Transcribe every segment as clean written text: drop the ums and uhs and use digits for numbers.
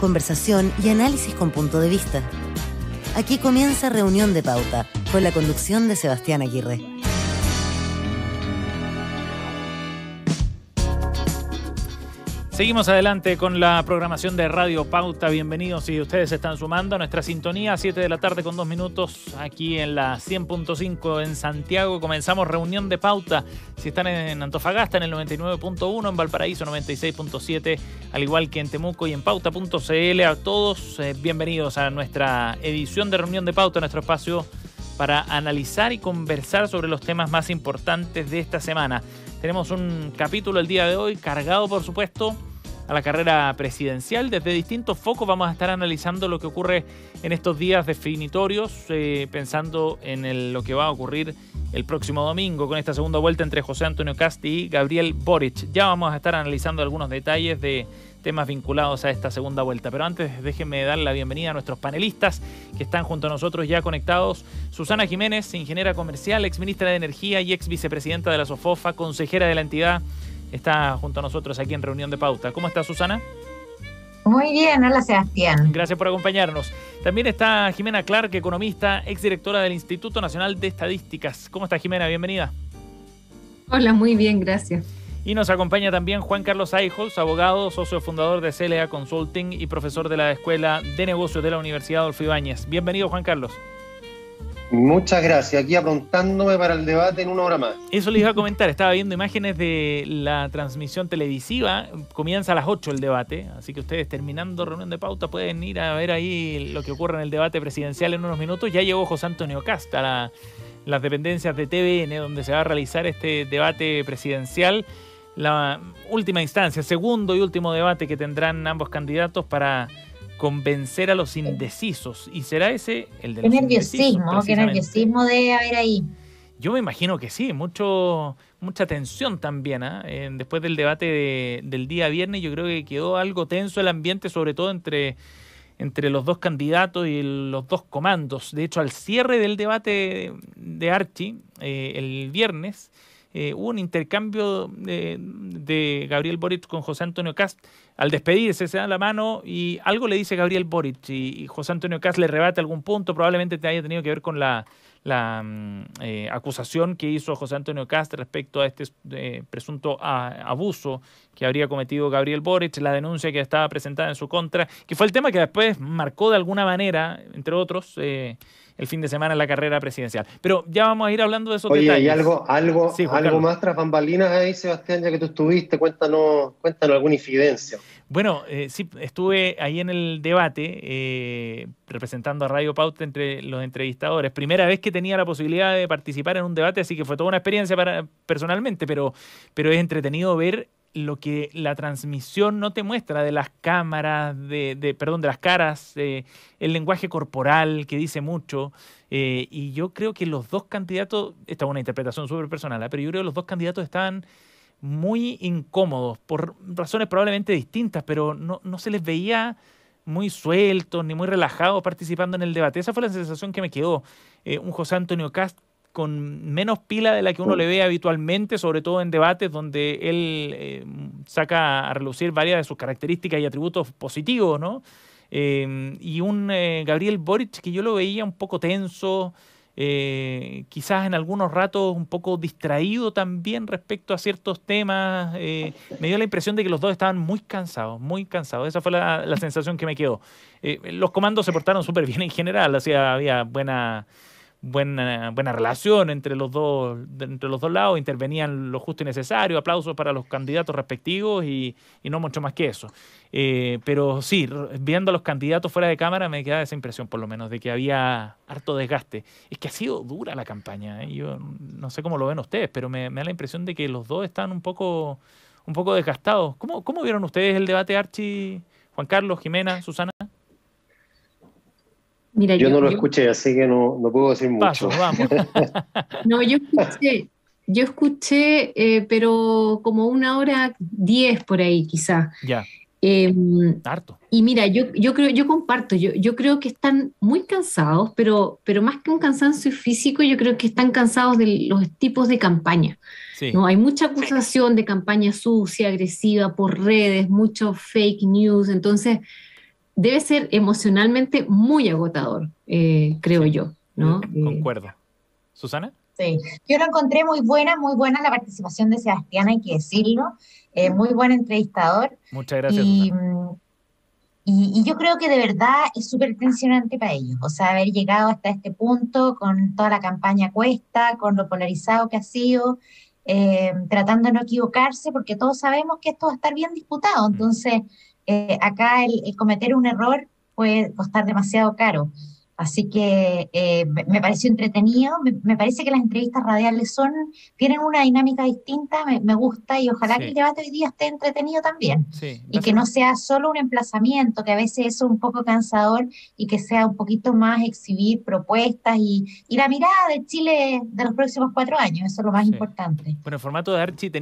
conversación y análisis con punto de vista. Aquí comienza Reunión de Pauta, con la conducción de Sebastián Aguirre. Seguimos adelante con la programación de Radio Pauta. Bienvenidos si ustedes se están sumando a nuestra sintonía, 7 de la tarde con 2 minutos, aquí en la 100.5 en Santiago. Comenzamos Reunión de Pauta. Si están en Antofagasta, en el 99.1, en Valparaíso 96.7, al igual que en Temuco y en Pauta.cl. A todos, bienvenidos a nuestra edición de Reunión de Pauta, nuestro espacio para analizar y conversar sobre los temas más importantes de esta semana. Tenemos un capítulo el día de hoy cargado, por supuesto, a la carrera presidencial. Desde distintos focos vamos a estar analizando lo que ocurre en estos días definitorios, pensando en lo que va a ocurrir el próximo domingo con esta segunda vuelta entre José Antonio Kast y Gabriel Boric. Ya vamos a estar analizando algunos detalles de temas vinculados a esta segunda vuelta. Pero antes, déjenme dar la bienvenida a nuestros panelistas que están junto a nosotros ya conectados. Susana Jiménez, ingeniera comercial, exministra de Energía y ex vicepresidenta de la SOFOFA, consejera de la entidad, está junto a nosotros aquí en Reunión de Pauta. ¿Cómo está, Susana? Muy bien, hola Sebastián. Gracias por acompañarnos. También está Jimena Clark, economista, exdirectora del Instituto Nacional de Estadísticas. ¿Cómo está, Jimena? Bienvenida. Hola, muy bien, gracias. Y nos acompaña también Juan Carlos Eijols, abogado, socio fundador de CLA Consulting y profesor de la Escuela de Negocios de la Universidad Adolfo Ibáñez. Bienvenido, Juan Carlos. Muchas gracias, aquí aprontándome para el debate en una hora más. Eso les iba a comentar, estaba viendo imágenes de la transmisión televisiva, comienza a las 8 el debate, así que ustedes terminando Reunión de Pauta pueden ir a ver ahí lo que ocurre en el debate presidencial en unos minutos. Ya llegó José Antonio Kast a las dependencias de TVN, donde se va a realizar este debate presidencial, la última instancia, segundo y último debate que tendrán ambos candidatos para convencer a los indecisos. ¿Y será ese el de los indecisos? Qué nerviosismo debe haber ahí. Yo me imagino que sí, mucha tensión también. Después del debate del día viernes, yo creo que quedó algo tenso el ambiente, sobre todo entre los dos candidatos y los dos comandos. De hecho, al cierre del debate de Archi, el viernes, hubo un intercambio de Gabriel Boric con José Antonio Kast. Al despedirse se dan la mano y algo le dice Gabriel Boric y José Antonio Kast le rebate algún punto, probablemente haya tenido que ver con la acusación que hizo José Antonio Kast respecto a este presunto abuso que habría cometido Gabriel Boric, la denuncia que estaba presentada en su contra, que fue el tema que después marcó de alguna manera, entre otros, el fin de semana en la carrera presidencial. Pero ya vamos a ir hablando de esos detalles. Oye, ¿y algo más tras bambalinas ahí, Sebastián, ya que tú estuviste? Cuéntanos alguna infidencia. Bueno, sí, estuve ahí en el debate representando a Radio Pauta entre los entrevistadores. Primera vez que tenía la posibilidad de participar en un debate, así que fue toda una experiencia personalmente, pero es entretenido ver lo que la transmisión no te muestra de las cámaras, de las caras, el lenguaje corporal que dice mucho. Y yo creo que los dos candidatos, esta es una interpretación súper personal, pero yo creo que los dos candidatos estaban muy incómodos, por razones probablemente distintas, pero no se les veía muy sueltos ni muy relajados participando en el debate. Esa fue la sensación que me quedó. Un José Antonio Kast con menos pila de la que uno le ve habitualmente, sobre todo en debates donde él saca a relucir varias de sus características y atributos positivos, ¿no? Y un Gabriel Boric que yo lo veía un poco tenso, quizás en algunos ratos un poco distraído también respecto a ciertos temas. Me dio la impresión de que los dos estaban muy cansados. Esa fue la sensación que me quedó. Los comandos se portaron súper bien en general, había buena relación entre los dos lados, intervenían lo justo y necesario, aplausos para los candidatos respectivos y no mucho más que eso. Pero sí, viendo a los candidatos fuera de cámara me queda esa impresión por lo menos de que había harto desgaste. Es que ha sido dura la campaña, yo no sé cómo lo ven ustedes, pero me da la impresión de que los dos están un poco desgastados. ¿Cómo vieron ustedes el debate, Archi, Juan Carlos, Jimena, Susana? Mira, yo no lo escuché, así que no puedo decir mucho. Vamos. No, yo escuché, pero como 1:10 por ahí, quizás. Ya. Harto. Y mira, yo comparto, yo creo que están muy cansados, pero más que un cansancio físico, yo creo que están cansados de los tipos de campaña. Sí. ¿No? Hay mucha acusación de campaña sucia, agresiva por redes, mucho fake news, entonces debe ser emocionalmente muy agotador, creo yo, ¿no? Concuerdo. ¿Susana? Sí, yo lo encontré muy buena la participación de Sebastián, hay que decirlo, muy buen entrevistador. Muchas gracias, Y, Susana. y yo creo que de verdad es súper tensionante para ellos, o sea, haber llegado hasta este punto con toda la campaña a cuesta, con lo polarizado que ha sido, tratando de no equivocarse, porque todos sabemos que esto va a estar bien disputado, entonces acá el cometer un error puede costar demasiado caro. Así que me pareció entretenido, me parece que las entrevistas radiales tienen una dinámica distinta, me gusta y ojalá que el Sí, debate hoy día esté entretenido también sí. Va y a que ser no sea solo un emplazamiento, que a veces eso es un poco cansador y que sea un poquito más exhibir propuestas y la mirada de Chile de los próximos 4 años, eso es lo más sí. importante. Bueno, el formato de Archie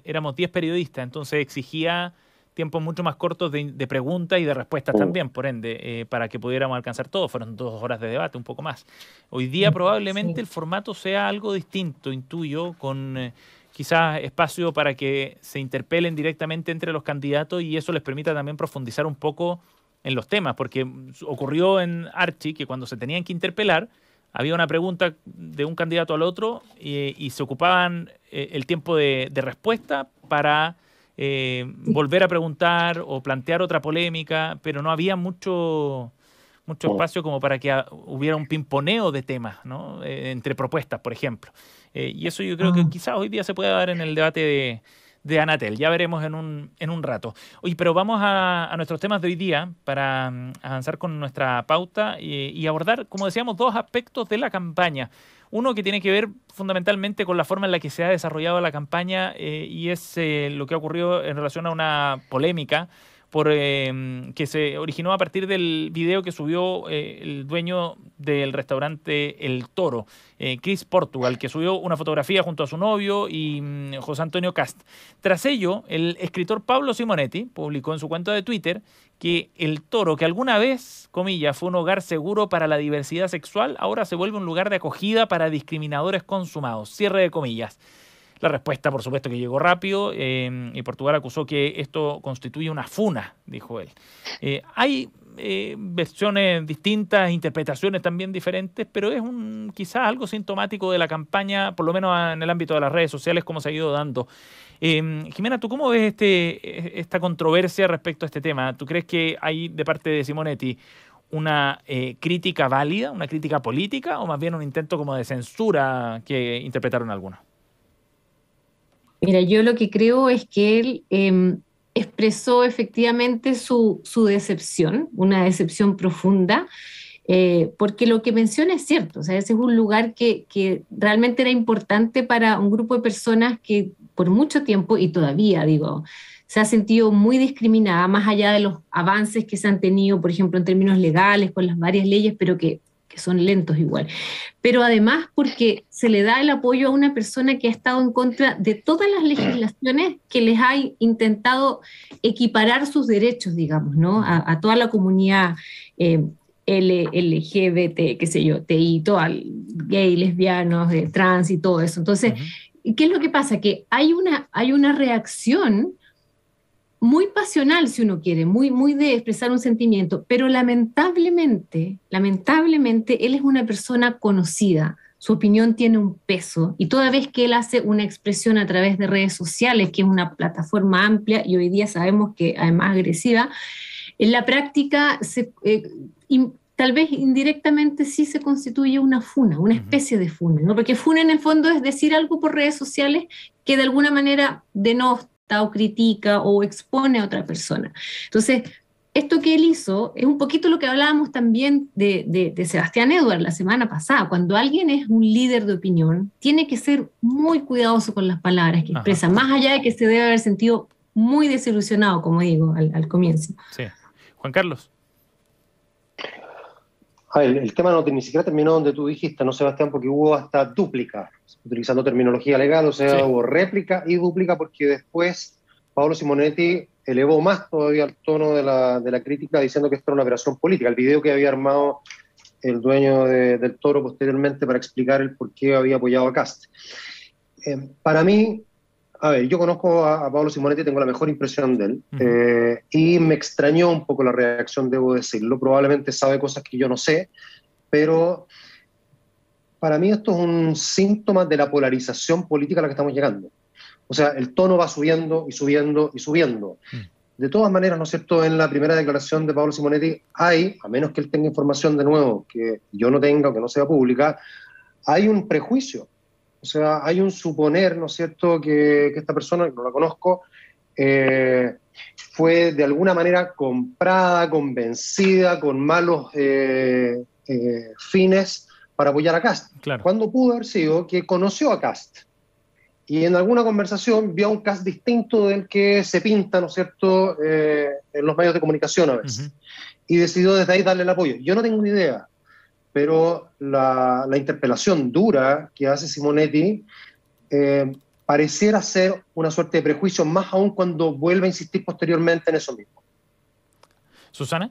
éramos 10 periodistas, entonces exigía tiempos mucho más cortos de preguntas y de respuestas también, por ende, para que pudiéramos alcanzar todo. Fueron 2 horas de debate, un poco más. Hoy día probablemente Sí. el formato sea algo distinto, intuyo, con quizás espacio para que se interpelen directamente entre los candidatos y eso les permita también profundizar un poco en los temas, porque ocurrió en Archie que cuando se tenían que interpelar, había una pregunta de un candidato al otro y se ocupaban el tiempo de respuesta para volver a preguntar o plantear otra polémica, pero no había mucho espacio como para que hubiera un pimponeo de temas, ¿no? Entre propuestas, por ejemplo. Y eso yo creo que quizás hoy día se pueda dar en el debate de Anatel. Ya veremos en un rato. Oye, pero vamos a nuestros temas de hoy día para avanzar con nuestra pauta y abordar, como decíamos, 2 aspectos de la campaña. Uno que tiene que ver fundamentalmente con la forma en la que se ha desarrollado la campaña y es lo que ha ocurrido en relación a una polémica que se originó a partir del video que subió el dueño del restaurante El Toro, Chris Portugal, que subió una fotografía junto a su novio y José Antonio Cast. Tras ello, el escritor Pablo Simonetti publicó en su cuenta de Twitter que El Toro, que alguna vez, comillas, fue un hogar seguro para la diversidad sexual, ahora se vuelve un lugar de acogida para discriminadores consumados. Cierre de comillas. La respuesta, por supuesto, que llegó rápido y Portugal acusó que esto constituye una funa, dijo él. Hay versiones distintas, interpretaciones también diferentes, pero es quizás algo sintomático de la campaña, por lo menos en el ámbito de las redes sociales, como se ha ido dando. Jimena, ¿tú cómo ves esta controversia respecto a este tema? ¿Tú crees que hay de parte de Simonetti una crítica válida, una crítica política, o más bien un intento como de censura que interpretaron algunos? Mira, yo lo que creo es que él expresó efectivamente su decepción, una decepción profunda, porque lo que menciona es cierto, o sea, ese es un lugar que realmente era importante para un grupo de personas que por mucho tiempo, y todavía digo, se ha sentido muy discriminada, más allá de los avances que se han tenido, por ejemplo, en términos legales, con las varias leyes, pero que son lentos igual. Pero además porque se le da el apoyo a una persona que ha estado en contra de todas las legislaciones que les ha intentado equiparar sus derechos, digamos, ¿no? A toda la comunidad LGBT, qué sé yo, TI, todo, gay, lesbianos, trans y todo eso. Entonces, ¿qué es lo que pasa? Que hay una reacción muy pasional, si uno quiere, muy de expresar un sentimiento, pero lamentablemente, él es una persona conocida, su opinión tiene un peso, y toda vez que él hace una expresión a través de redes sociales, que es una plataforma amplia y hoy día sabemos que además agresiva, en la práctica tal vez indirectamente sí se constituye una funa, una especie de funa, ¿no? Porque funa en el fondo es decir algo por redes sociales que de alguna manera denota o critica o expone a otra persona. Entonces, esto que él hizo es un poquito lo que hablábamos también de Sebastián Edwards la semana pasada. Cuando alguien es un líder de opinión, tiene que ser muy cuidadoso con las palabras que expresa, más allá de que se debe haber sentido muy desilusionado, como digo, al comienzo. Sí. Juan Carlos. El tema ni siquiera terminó donde tú dijiste, ¿no, Sebastián? Porque hubo hasta dúplica, utilizando terminología legal, o sea, hubo réplica y dúplica, porque después Pablo Simonetti elevó más todavía el tono de la crítica, diciendo que esto era una operación política. El video que había armado el dueño del Toro posteriormente para explicar el por qué había apoyado a Cast. Para mí, A ver, yo conozco a Paolo Simonetti, tengo la mejor impresión de él, y me extrañó un poco la reacción, debo decirlo. Probablemente sabe cosas que yo no sé, pero para mí esto es un síntoma de la polarización política a la que estamos llegando. O sea, el tono va subiendo y subiendo y subiendo. De todas maneras, ¿no es cierto?, en la primera declaración de Paolo Simonetti hay, a menos que él tenga información de nuevo que yo no tenga o que no sea pública, hay un prejuicio. O sea, hay un suponer, ¿no es cierto?, que esta persona, que no la conozco, fue de alguna manera comprada, convencida, con malos fines para apoyar a Kast. Claro. Cuando pudo haber sido que conoció a Kast y en alguna conversación vio a un Kast distinto del que se pinta, ¿no es cierto?, en los medios de comunicación a veces. Y decidió desde ahí darle el apoyo. Yo no tengo ni idea, pero la interpelación dura que hace Simonetti pareciera ser una suerte de prejuicio, más aún cuando vuelve a insistir posteriormente en eso mismo. ¿Susana?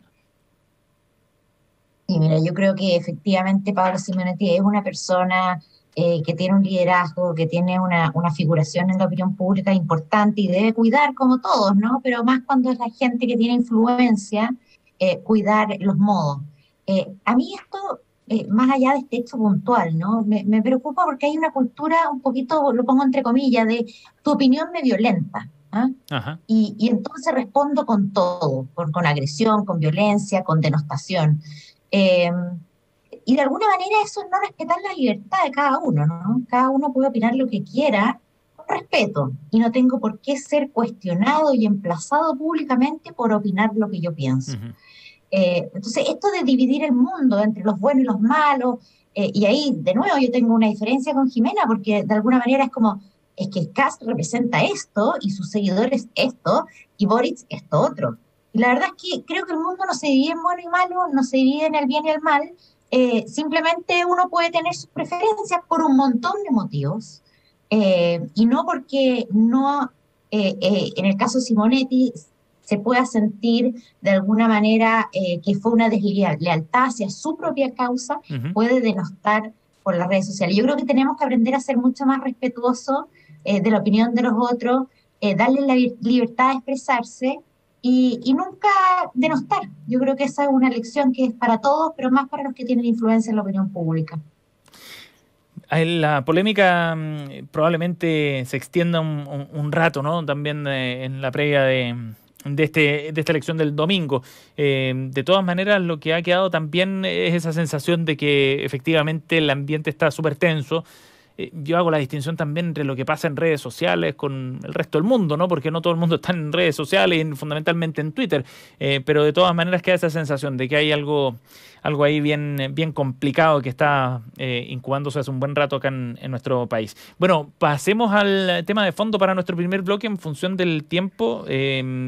Y mira, yo creo que efectivamente Paolo Simonetti es una persona que tiene un liderazgo, que tiene una figuración en la opinión pública importante y debe cuidar como todos, ¿no? Pero más cuando es la gente que tiene influencia, cuidar los modos. A mí esto, más allá de este hecho puntual, ¿no? Me preocupa porque hay una cultura un poquito, lo pongo entre comillas, de tu opinión me violenta. Ajá. Y entonces respondo con todo, con agresión, con violencia, con denostación. Y de alguna manera eso es no respetar la libertad de cada uno, ¿no? Cada uno puede opinar lo que quiera con respeto y no tengo por qué ser cuestionado y emplazado públicamente por opinar lo que yo pienso. Entonces, esto de dividir el mundo entre los buenos y los malos, y ahí, de nuevo, yo tengo una diferencia con Jimena, porque de alguna manera es como, es que Kast representa esto, y sus seguidores esto, y Boric esto otro. Y la verdad es que creo que el mundo no se divide en bueno y malo, no se divide en el bien y el mal, simplemente uno puede tener sus preferencias por un montón de motivos, y no porque no, en el caso de Simonetti, se pueda sentir de alguna manera que fue una deslealtad hacia su propia causa, puede denostar por las redes sociales. Yo creo que tenemos que aprender a ser mucho más respetuosos de la opinión de los otros, darle la libertad de expresarse y nunca denostar. Yo creo que esa es una lección que es para todos, pero más para los que tienen influencia en la opinión pública. La polémica probablemente se extienda un rato, ¿no? También en la previa de esta elección del domingo. De todas maneras, lo que ha quedado también es esa sensación de que efectivamente el ambiente está súper tenso. Yo hago la distinción también entre lo que pasa en redes sociales con el resto del mundo, ¿no? Porque no todo el mundo está en redes sociales y fundamentalmente en Twitter, pero de todas maneras queda esa sensación de que hay algo ahí bien complicado que está incubándose hace un buen rato acá en nuestro país. Bueno, pasemos al tema de fondo para nuestro primer bloque en función del tiempo,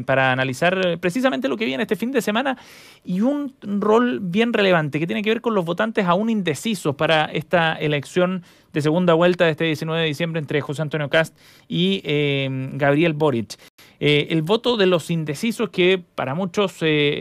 para analizar precisamente lo que viene este fin de semana y un rol bien relevante que tiene que ver con los votantes aún indecisos para esta elección de segunda vuelta de este 19 de diciembre entre José Antonio Kast y Gabriel Boric. El voto de los indecisos, que para muchos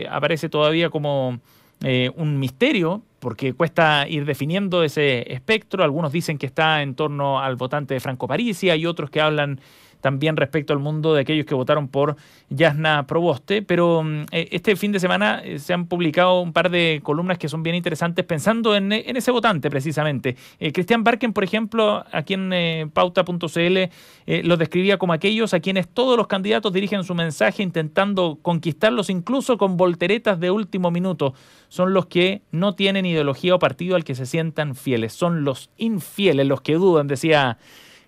aparece todavía como un misterio, porque cuesta ir definiendo ese espectro. Algunos dicen que está en torno al votante de Franco Parisi, hay otros que hablan también respecto al mundo de aquellos que votaron por Jasna Proboste, pero este fin de semana se han publicado un par de columnas que son bien interesantes pensando en ese votante precisamente. Christian Barken, por ejemplo, aquí en pauta.cl los describía como aquellos a quienes todos los candidatos dirigen su mensaje intentando conquistarlos incluso con volteretas de último minuto. Son los que no tienen ideología o partido al que se sientan fieles. Son los infieles, los que dudan, decía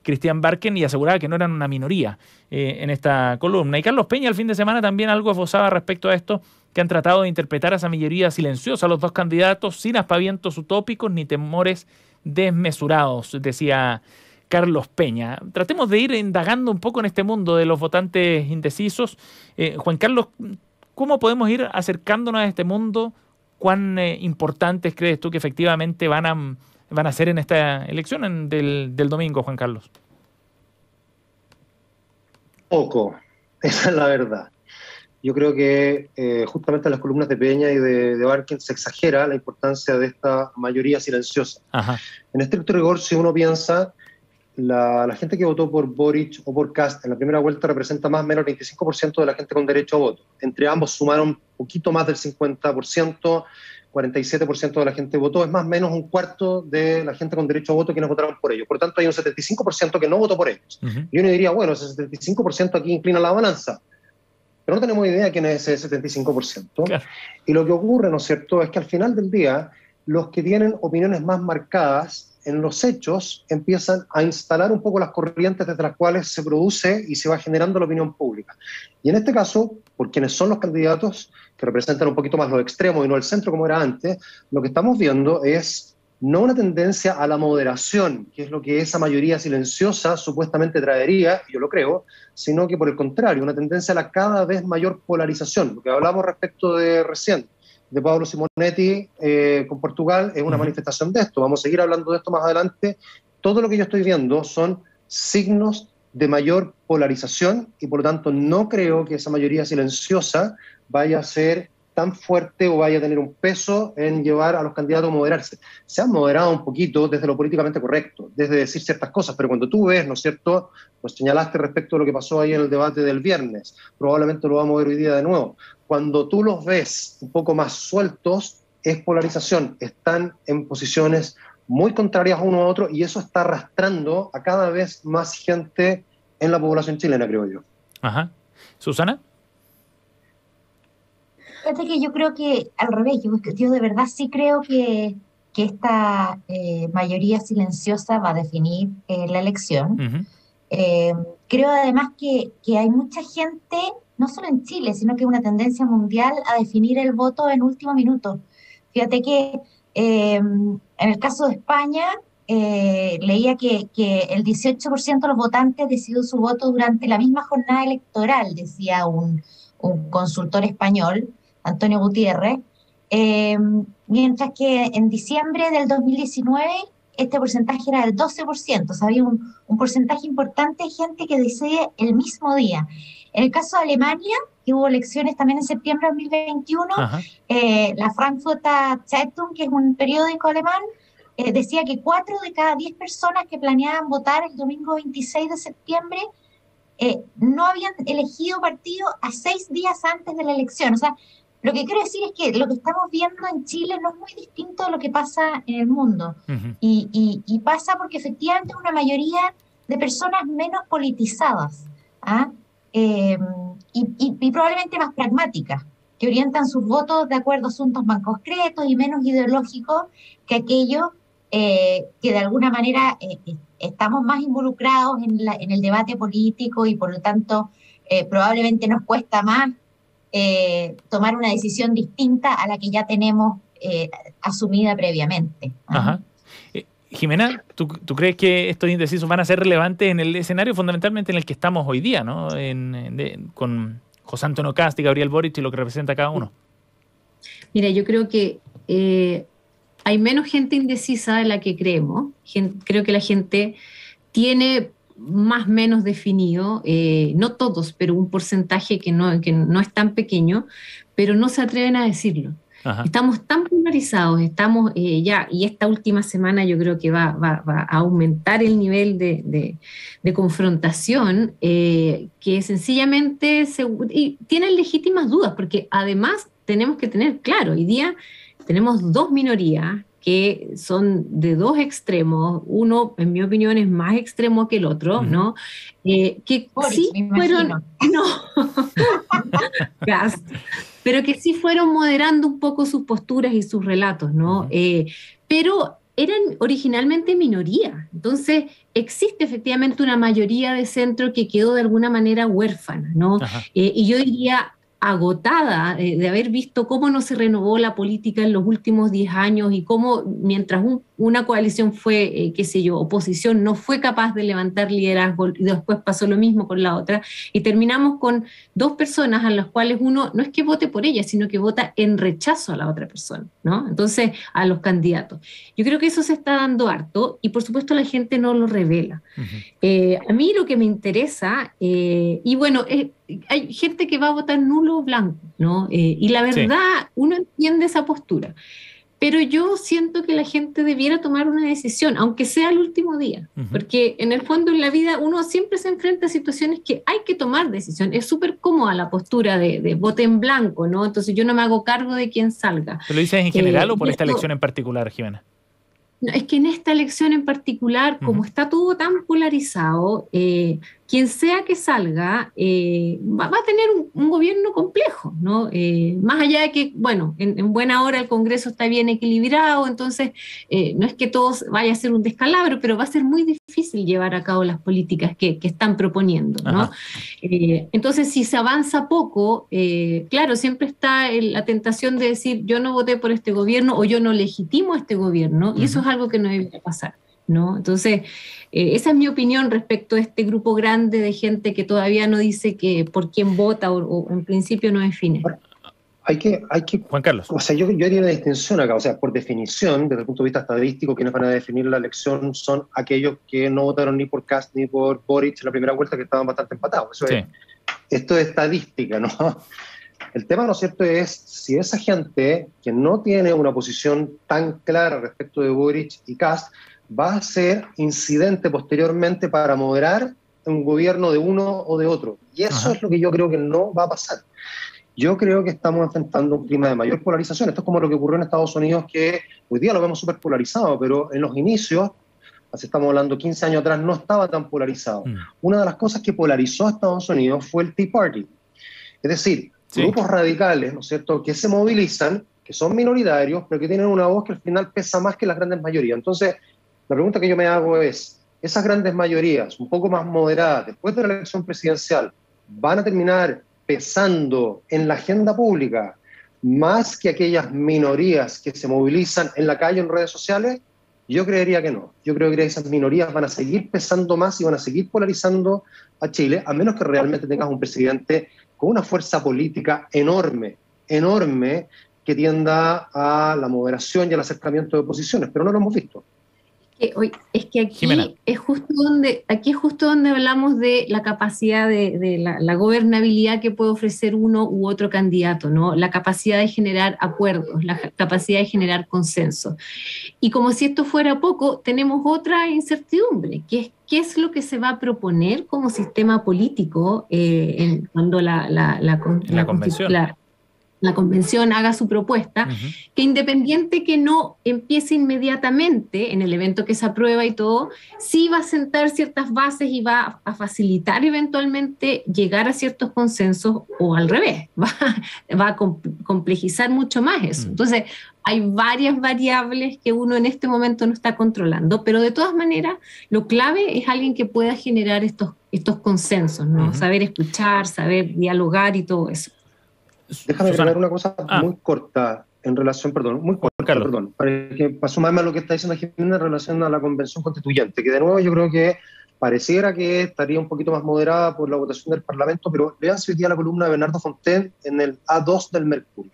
Christian Barken, y aseguraba que no eran una minoría en esta columna. Y Carlos Peña el fin de semana también algo esbozaba respecto a esto, que han tratado de interpretar a esa mayoría silenciosa a los dos candidatos sin aspavientos utópicos ni temores desmesurados, decía Carlos Peña. Tratemos de ir indagando un poco en este mundo de los votantes indecisos. Juan Carlos, ¿cómo podemos ir acercándonos a este mundo? ¿Cuán importantes crees tú que efectivamente van a ser en esta elección del domingo, Juan Carlos? Poco, esa es la verdad. Yo creo que justamente en las columnas de Peña y de Barken se exagera la importancia de esta mayoría silenciosa. Ajá. En estricto rigor, si uno piensa, la gente que votó por Boric o por Kast en la primera vuelta representa más o menos el 25% de la gente con derecho a voto. Entre ambos sumaron un poquito más del 50%, 47% de la gente votó, es más o menos un cuarto de la gente con derecho a voto quienes votaron por ellos. Por tanto, hay un 75% que no votó por ellos. Y uno diría, bueno, ese 75% aquí inclina la balanza. Pero no tenemos idea de quién es ese 75%. Claro. Y lo que ocurre, ¿no es cierto?, es que al final del día, los que tienen opiniones más marcadas en los hechos empiezan a instalar un poco las corrientes desde las cuales se produce y se va generando la opinión pública. Y en este caso, por quienes son los candidatos que representan un poquito más los extremos y no el centro como era antes, lo que estamos viendo es no una tendencia a la moderación, que es lo que esa mayoría silenciosa supuestamente traería, y yo lo creo, sino que por el contrario, una tendencia a la cada vez mayor polarización. Lo que hablamos respecto de recién, de Paulo Simonetti con Portugal, es una manifestación de esto. Vamos a seguir hablando de esto más adelante. Todo lo que yo estoy viendo son signos de mayor polarización y por lo tanto no creo que esa mayoría silenciosa vaya a ser tan fuerte o vaya a tener un peso en llevar a los candidatos a moderarse. Se han moderado un poquito desde lo políticamente correcto, desde decir ciertas cosas, pero cuando tú ves, ¿no es cierto?, lo señalaste respecto a lo que pasó ahí en el debate del viernes, probablemente lo vamos a ver hoy día de nuevo. Cuando tú los ves un poco más sueltos, es polarización, están en posiciones muy contrarias uno a otro y eso está arrastrando a cada vez más gente en la población chilena, creo yo. Ajá. ¿Susana? Fíjate que yo creo que al revés, yo de verdad sí creo que esta mayoría silenciosa va a definir la elección. Creo además que hay mucha gente, no solo en Chile, sino que es una tendencia mundial a definir el voto en último minuto. Fíjate que en el caso de España, leía que el 18% de los votantes decidió su voto durante la misma jornada electoral, decía un consultor español, Antonio Gutiérrez, mientras que en diciembre del 2019 este porcentaje era del 12%, o sea, había un porcentaje importante de gente que decide el mismo día. En el caso de Alemania, que hubo elecciones también en septiembre de 2021, la Frankfurter Zeitung, que es un periódico alemán, decía que 4 de cada 10 personas que planeaban votar el domingo 26 de septiembre no habían elegido partido a 6 días antes de la elección. O sea, lo que quiero decir es que lo que estamos viendo en Chile no es muy distinto a lo que pasa en el mundo. Y pasa porque efectivamente una mayoría de personas menos politizadas, y probablemente más pragmáticas, que orientan sus votos de acuerdo a asuntos más concretos y menos ideológicos que aquellos que de alguna manera estamos más involucrados en el debate político y por lo tanto probablemente nos cuesta más tomar una decisión distinta a la que ya tenemos asumida previamente. Ajá. Jimena, ¿tú crees que estos indecisos van a ser relevantes en el escenario fundamentalmente en el que estamos hoy día, ¿no? Con José Antonio Kast y Gabriel Boric y lo que representa cada uno? Mira, yo creo que hay menos gente indecisa de la que creemos. Creo que la gente tiene más o menos definido, no todos, pero un porcentaje que no es tan pequeño, pero no se atreven a decirlo. Ajá. Estamos tan polarizados, estamos ya, y esta última semana yo creo que va a aumentar el nivel de confrontación, que sencillamente y tienen legítimas dudas, porque además tenemos que tener claro, hoy día tenemos 2 minorías que son de 2 extremos, uno, en mi opinión, es más extremo que el otro, ¿no? Que Boris, sí fueron, no, pero que sí fueron moderando un poco sus posturas y sus relatos, ¿no? Pero eran originalmente minoría, entonces existe efectivamente una mayoría de centro que quedó de alguna manera huérfana, ¿no? Y yo diría agotada de haber visto cómo no se renovó la política en los últimos 10 años y cómo mientras una coalición fue, oposición, no fue capaz de levantar liderazgo y después pasó lo mismo con la otra y terminamos con 2 personas a las cuales uno no es que vote por ellas, sino que vota en rechazo a la otra persona, ¿no? Entonces, a los candidatos. Yo creo que eso se está dando harto y por supuesto la gente no lo revela. A mí lo que me interesa, y bueno, hay gente que va a votar nulo o blanco, ¿no? Y la verdad, uno entiende esa postura. pero yo siento que la gente debiera tomar una decisión, aunque sea el último día, porque en el fondo en la vida uno siempre se enfrenta a situaciones que hay que tomar decisión. Es súper cómoda la postura de voto en blanco, ¿no? Entonces yo no me hago cargo de quién salga. ¿Pero lo dices en general o por esta elección en particular, Jimena? No, es que en esta elección en particular, como está todo tan polarizado, quien sea que salga va a tener un gobierno complejo, ¿no? Más allá de que, bueno, en buena hora el Congreso está bien equilibrado, entonces no es que todo vaya a ser un descalabro, pero va a ser muy difícil llevar a cabo las políticas que están proponiendo, ¿no? Entonces, si se avanza poco, claro, siempre está la tentación de decir yo no voté por este gobierno o yo no legitimo a este gobierno, y eso es algo que no debería pasar, ¿no? Entonces, esa es mi opinión respecto a este grupo grande de gente que todavía no dice que por quién vota o en principio no define. Hay que, Juan Carlos. O sea, yo haría una distinción acá. O sea, por definición, desde el punto de vista estadístico, quienes van a definir la elección son aquellos que no votaron ni por Kast ni por Boric en la primera vuelta, que estaban bastante empatados. Eso esto es estadística, ¿no? El tema, ¿no es cierto?, es si esa gente que no tiene una posición tan clara respecto de Boric y Kast va a ser incidente posteriormente para moderar un gobierno de uno o de otro. Y eso es lo que yo creo que no va a pasar. Yo creo que estamos enfrentando un clima de mayor polarización. Esto es como lo que ocurrió en Estados Unidos, que hoy día lo vemos súper polarizado, pero en los inicios, así estamos hablando 15 años atrás, no estaba tan polarizado. Una de las cosas que polarizó a Estados Unidos fue el Tea Party. Es decir, grupos radicales, ¿no es cierto?, que se movilizan, que son minoritarios, pero que tienen una voz que al final pesa más que las grandes mayorías. Entonces, la pregunta que yo me hago es, ¿esas grandes mayorías, un poco más moderadas, después de la elección presidencial, van a terminar pesando en la agenda pública más que aquellas minorías que se movilizan en la calle o en redes sociales? Yo creería que no. Yo creo que esas minorías van a seguir pesando más y van a seguir polarizando a Chile, a menos que realmente tengas un presidente con una fuerza política enorme, enorme, que tienda a la moderación y al acercamiento de posiciones, pero no lo hemos visto. Es que aquí es justo donde hablamos de la capacidad de la gobernabilidad que puede ofrecer uno u otro candidato, ¿no? La capacidad de generar acuerdos, la capacidad de generar consenso. Y como si esto fuera poco, tenemos otra incertidumbre, que es qué es lo que se va a proponer como sistema político cuando la convención haga su propuesta, que independiente que no empiece inmediatamente en el evento que se aprueba y todo, sí va a sentar ciertas bases y va a facilitar eventualmente llegar a ciertos consensos, o al revés, va a complejizar mucho más eso. Entonces, hay varias variables que uno en este momento no está controlando, pero de todas maneras, lo clave es alguien que pueda generar estos consensos, ¿no? Saber escuchar, saber dialogar y todo eso. Déjame agregar una cosa muy corta en relación, para sumarme a lo que está diciendo Jimena en relación a la convención constituyente, que de nuevo yo creo que pareciera que estaría un poquito más moderada por la votación del Parlamento, pero leanse hoy día la columna de Bernardo Fontaine en el A2 del Mercurio,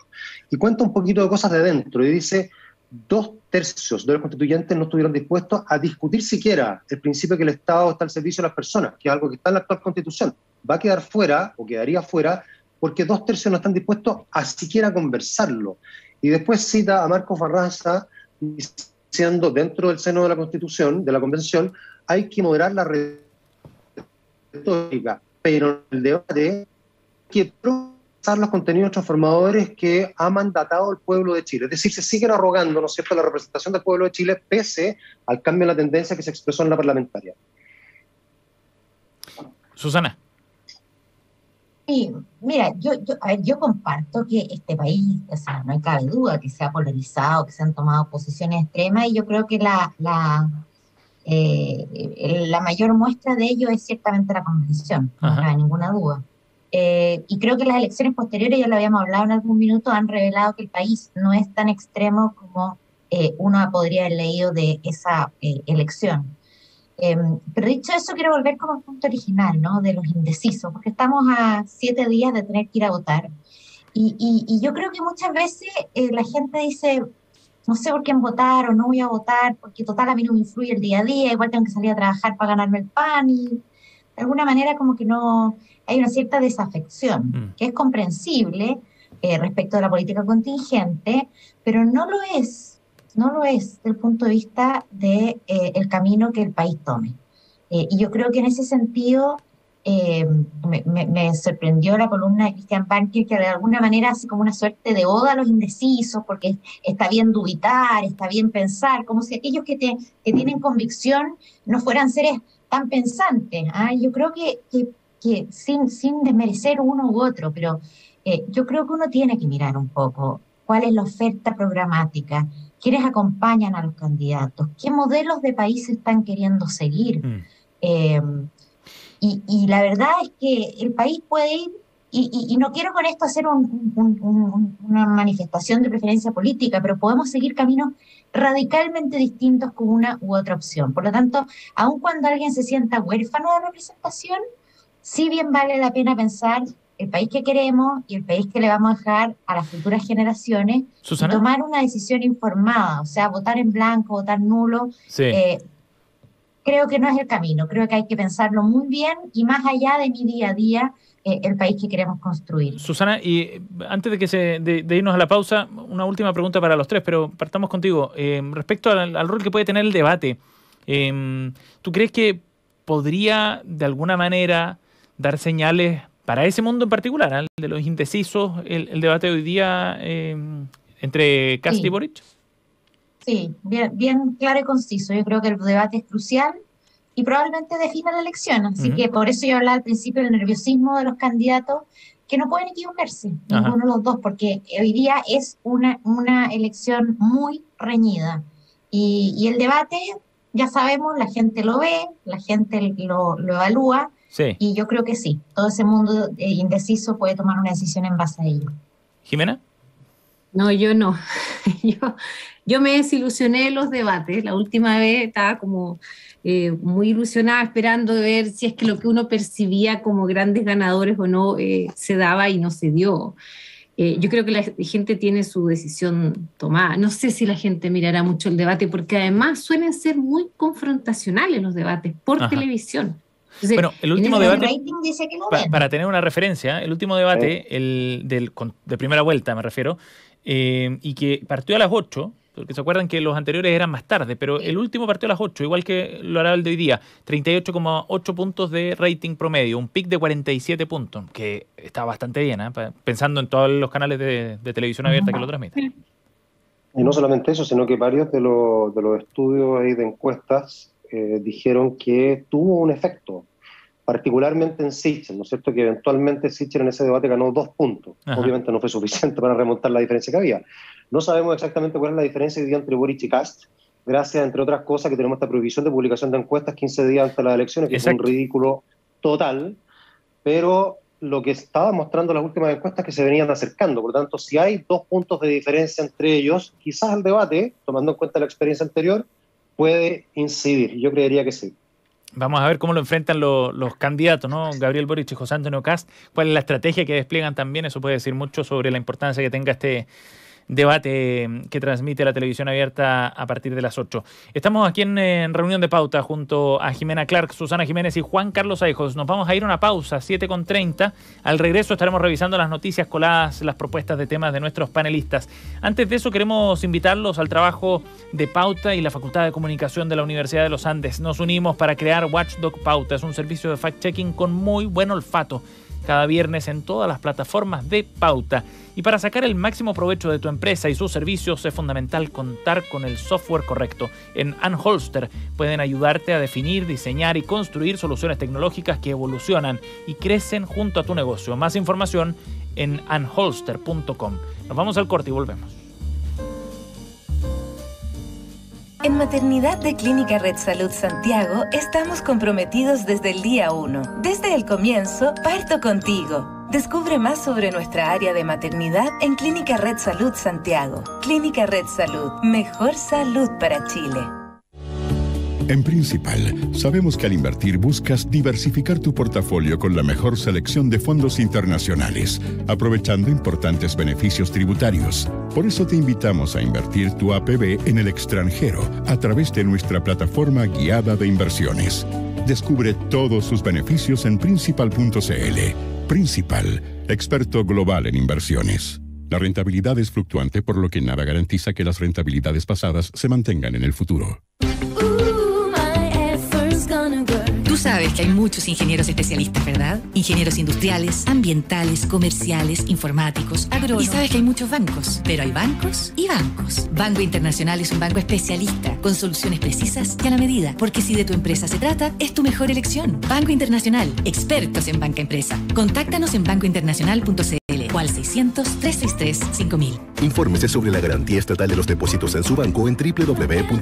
y cuenta un poquito de cosas de dentro, y dice: 2/3 de los constituyentes no estuvieron dispuestos a discutir siquiera el principio que el Estado está al servicio de las personas, que es algo que está en la actual Constitución. Va a quedar fuera, o quedaría fuera, porque 2/3 no están dispuestos a siquiera conversarlo. Y después cita a Marcos Barraza diciendo, dentro del seno de la Constitución, de la Convención, hay que moderar la retórica, pero en el debate hay que procesar los contenidos transformadores que ha mandatado el pueblo de Chile. Es decir, se siguen arrogando, ¿no es cierto?, la representación del pueblo de Chile, pese al cambio en la tendencia que se expresó en la parlamentaria. Susana. Sí, mira, yo comparto que este país, o sea, no cabe duda que se ha polarizado, que se han tomado posiciones extremas, y yo creo que la mayor muestra de ello es ciertamente la convención, no cabe ninguna duda. Y creo que las elecciones posteriores, ya lo habíamos hablado en algún minuto, han revelado que el país no es tan extremo como uno podría haber leído de esa elección. Pero dicho eso, quiero volver como al punto original, ¿no?, de los indecisos, porque estamos a 7 días de tener que ir a votar. Y yo creo que muchas veces la gente dice, no sé por quién votar o no voy a votar, porque total a mí no me influye el día a día, igual tengo que salir a trabajar para ganarme el pan, y de alguna manera como que no hay una cierta desafección, que es comprensible respecto a la política contingente, pero no lo es no lo es desde el punto de vista de el camino que el país tome. Y yo creo que en ese sentido me sorprendió la columna de Christian Banker, que de alguna manera hace como una suerte de oda a los indecisos, porque está bien dubitar, está bien pensar, como si aquellos que tienen convicción no fueran seres tan pensantes. Yo creo que sin desmerecer uno u otro, pero yo creo que uno tiene que mirar un poco cuál es la oferta programática, quiénes acompañan a los candidatos, qué modelos de país están queriendo seguir. Y la verdad es que el país puede ir, y no quiero con esto hacer una manifestación de preferencia política, pero podemos seguir caminos radicalmente distintos con una u otra opción. Por lo tanto, aun cuando alguien se sienta huérfano de representación, sí bien vale la pena pensar el país que queremos y el país que le vamos a dejar a las futuras generaciones, ¿Susana? Y tomar una decisión informada, o sea, votar en blanco, votar nulo. Sí. Creo que no es el camino, creo que hay que pensarlo muy bien y más allá de mi día a día, el país que queremos construir. Susana, y antes de irnos a la pausa, una última pregunta para los tres, pero partamos contigo. Respecto al rol que puede tener el debate, ¿tú crees que podría de alguna manera dar señales para ese mundo en particular, el de los indecisos, el debate de hoy día entre Kast y Boric? Sí, bien claro y conciso. Yo creo que el debate es crucial y probablemente defina la elección. Así que por eso yo hablaba al principio del nerviosismo de los candidatos, que no pueden equivocarse, ninguno de los dos, porque hoy día es una elección muy reñida. Y el debate, ya sabemos, la gente lo ve, la gente lo evalúa, y yo creo que sí, todo ese mundo indeciso puede tomar una decisión en base a ello. ¿Jimena? No, yo no. Yo me desilusioné de los debates. La última vez estaba como muy ilusionada, esperando de ver si es que lo que uno percibía como grandes ganadores o no se daba y no se dio. Yo creo que la gente tiene su decisión tomada. No sé si la gente mirará mucho el debate, porque además suelen ser muy confrontacionales los debates por televisión. Entonces, bueno, el último debate, dice que para tener una referencia, el último debate, de primera vuelta me refiero, y que partió a las 8, porque se acuerdan que los anteriores eran más tarde, pero el último partió a las 8, igual que lo hará el de hoy día, 38,8 puntos de rating promedio, un pic de 47 puntos, que está bastante bien, pensando en todos los canales de televisión abierta que lo transmiten. Y no solamente eso, sino que varios de los estudios ahí de encuestas dijeron que tuvo un efecto, particularmente en Sichel, ¿no es cierto? Que eventualmente Sichel en ese debate ganó 2 puntos. Ajá. Obviamente no fue suficiente para remontar la diferencia que había. No sabemos exactamente cuál es la diferencia hoy día entre Boric y Kast, gracias, entre otras cosas, que tenemos esta prohibición de publicación de encuestas 15 días antes de las elecciones, que es un ridículo total, pero lo que estaba mostrando las últimas encuestas es que se venían acercando. Por lo tanto, si hay 2 puntos de diferencia entre ellos, quizás el debate, tomando en cuenta la experiencia anterior, puede incidir. Yo creería que sí. Vamos a ver cómo lo enfrentan los candidatos, ¿no? Gabriel Boric y José Antonio Kast. ¿Cuál es la estrategia que despliegan también? Eso puede decir mucho sobre la importancia que tenga este debate que transmite la televisión abierta a partir de las 8. Estamos aquí en reunión de pauta junto a Jimena Clark, Susana Jiménez y Juan Carlos Aijos. Nos vamos a ir a una pausa, 7:30. Al regreso estaremos revisando las noticias coladas, las propuestas de temas de nuestros panelistas. Antes de eso queremos invitarlos al trabajo de Pauta y la Facultad de Comunicación de la Universidad de los Andes. Nos unimos para crear Watchdog Pauta. Es un servicio de fact-checking con muy buen olfato. Cada viernes en todas las plataformas de Pauta. Y para sacar el máximo provecho de tu empresa y sus servicios es fundamental contar con el software correcto. En Anholster pueden ayudarte a definir, diseñar y construir soluciones tecnológicas que evolucionan y crecen junto a tu negocio. Más información en anholster.com. Nos vamos al corte y volvemos. En Maternidad de Clínica Red Salud Santiago estamos comprometidos desde el día 1. Desde el comienzo, parto contigo. Descubre más sobre nuestra área de maternidad en Clínica Red Salud Santiago. Clínica Red Salud, mejor salud para Chile. En Principal, sabemos que al invertir buscas diversificar tu portafolio con la mejor selección de fondos internacionales, aprovechando importantes beneficios tributarios. Por eso te invitamos a invertir tu APB en el extranjero a través de nuestra plataforma guiada de inversiones. Descubre todos sus beneficios en Principal.cl. Principal, experto global en inversiones. La rentabilidad es fluctuante, por lo que nada garantiza que las rentabilidades pasadas se mantengan en el futuro. Tú sabes que hay muchos ingenieros especialistas, ¿verdad? Ingenieros industriales, ambientales, comerciales, informáticos, agrónomos. Y sabes que hay muchos bancos, pero hay bancos y bancos. Banco Internacional es un banco especialista, con soluciones precisas y a la medida. Porque si de tu empresa se trata, es tu mejor elección. Banco Internacional, expertos en banca empresa. Contáctanos en bancointernacional.cl o al 600-363-5000. Infórmese sobre la garantía estatal de los depósitos en su banco en www.cmfchile.cl.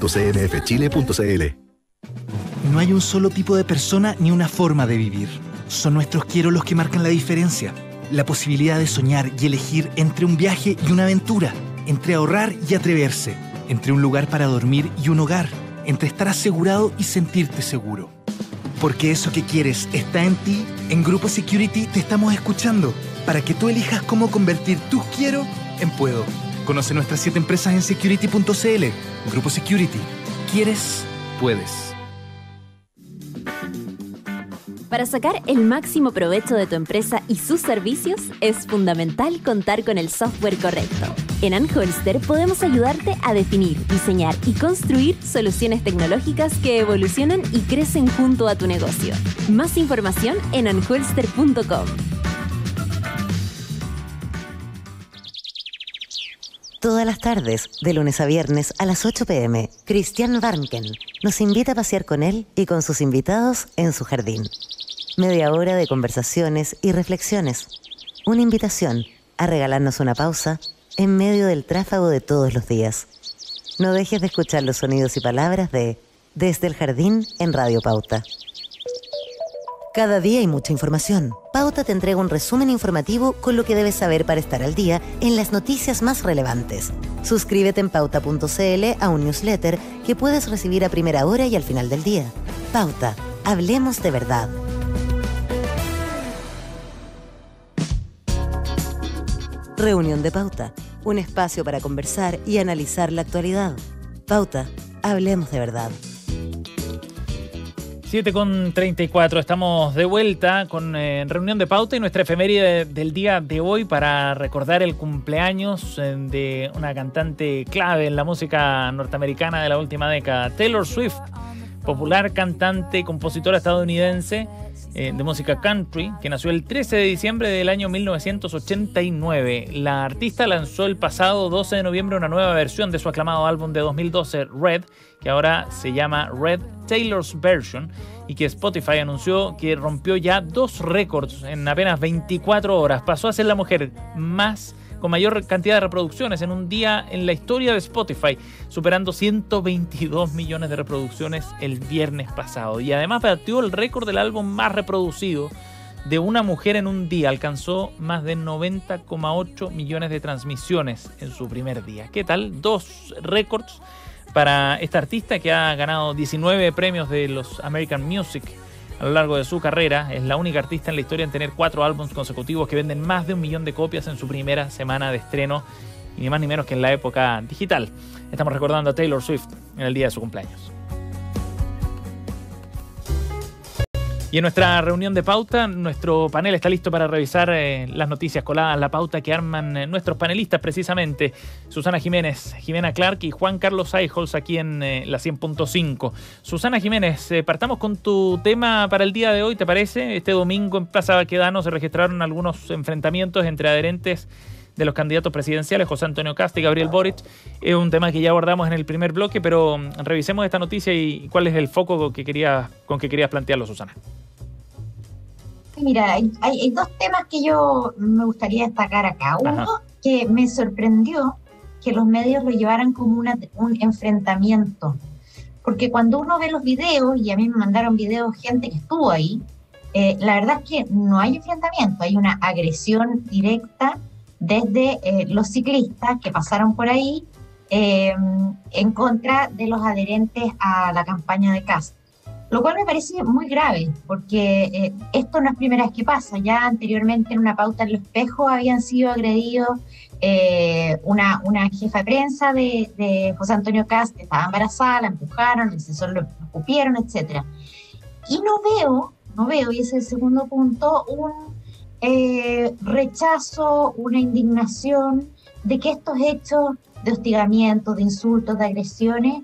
No hay un solo tipo de persona ni una forma de vivir. Son nuestros quiero los que marcan la diferencia. La posibilidad de soñar y elegir entre un viaje y una aventura, entre ahorrar y atreverse, entre un lugar para dormir y un hogar, entre estar asegurado y sentirte seguro. Porque eso que quieres está en ti, en Grupo Security te estamos escuchando para que tú elijas cómo convertir tus quiero en puedo. Conoce nuestras 7 empresas en security.cl. Grupo Security. ¿Quieres? Puedes. Para sacar el máximo provecho de tu empresa y sus servicios, es fundamental contar con el software correcto. En Anholster podemos ayudarte a definir, diseñar y construir soluciones tecnológicas que evolucionan y crecen junto a tu negocio. Más información en anholster.com. Todas las tardes, de lunes a viernes a las 8 p.m., Christian Warnken nos invita a pasear con él y con sus invitados en su jardín. Media hora de conversaciones y reflexiones. Una invitación a regalarnos una pausa en medio del tráfago de todos los días. No dejes de escuchar los sonidos y palabras de Desde el Jardín en Radio Pauta. Cada día hay mucha información. Pauta te entrega un resumen informativo con lo que debes saber para estar al día en las noticias más relevantes. Suscríbete en pauta.cl a un newsletter que puedes recibir a primera hora y al final del día. Pauta. Hablemos de verdad. Reunión de Pauta. Un espacio para conversar y analizar la actualidad. Pauta. Hablemos de verdad. 7:34, estamos de vuelta con Reunión de Pauta y nuestra efeméride del día de hoy para recordar el cumpleaños de una cantante clave en la música norteamericana de la última década, Taylor Swift, popular cantante y compositora estadounidense de música country, que nació el 13 de diciembre del año 1989. La artista lanzó el pasado 12 de noviembre una nueva versión de su aclamado álbum de 2012, Red, que ahora se llama Red Taylor's Version, y que Spotify anunció que rompió ya 2 récords en apenas 24 horas. Pasó a ser la mujer con mayor cantidad de reproducciones en un día en la historia de Spotify, superando 122 millones de reproducciones el viernes pasado. Y además batió el récord del álbum más reproducido de una mujer en un día. Alcanzó más de 90,8 millones de transmisiones en su primer día. ¿Qué tal? 2 récords para esta artista que ha ganado 19 premios de los American Music a lo largo de su carrera. Es la única artista en la historia en tener 4 álbumes consecutivos que venden más de 1 millón de copias en su primera semana de estreno, y ni más ni menos que en la época digital. Estamos recordando a Taylor Swift en el día de su cumpleaños. Y en nuestra reunión de pauta, nuestro panel está listo para revisar las noticias coladas, la pauta que arman nuestros panelistas precisamente, Susana Jiménez, Jimena Clark y Juan Carlos Eijols aquí en la 100.5. Susana Jiménez, partamos con tu tema para el día de hoy, ¿te parece? Este domingo en Plaza Baquedano se registraron algunos enfrentamientos entre adherentes de los candidatos presidenciales, José Antonio Kast y Gabriel Boric. Es un tema que ya abordamos en el primer bloque, pero revisemos esta noticia y cuál es el foco con que querías plantearlo, Susana. Mira, hay 2 temas que yo me gustaría destacar acá. Uno, que me sorprendió que los medios lo llevaran como un enfrentamiento. Porque cuando uno ve los videos, y a mí me mandaron videos gente que estuvo ahí, la verdad es que no hay enfrentamiento, hay una agresión directa desde los ciclistas que pasaron por ahí en contra de los adherentes a la campaña de Kast. Lo cual me parece muy grave, porque esto no es primera vez que pasa. Ya anteriormente en una pauta en Los Espejos habían sido agredidos una jefa de prensa de José Antonio Kast, que estaba embarazada, la empujaron, el asesor lo escupieron, etc. Y no veo, y ese es el segundo punto, un rechazo, una indignación de que estos hechos de hostigamiento, de insultos, de agresiones,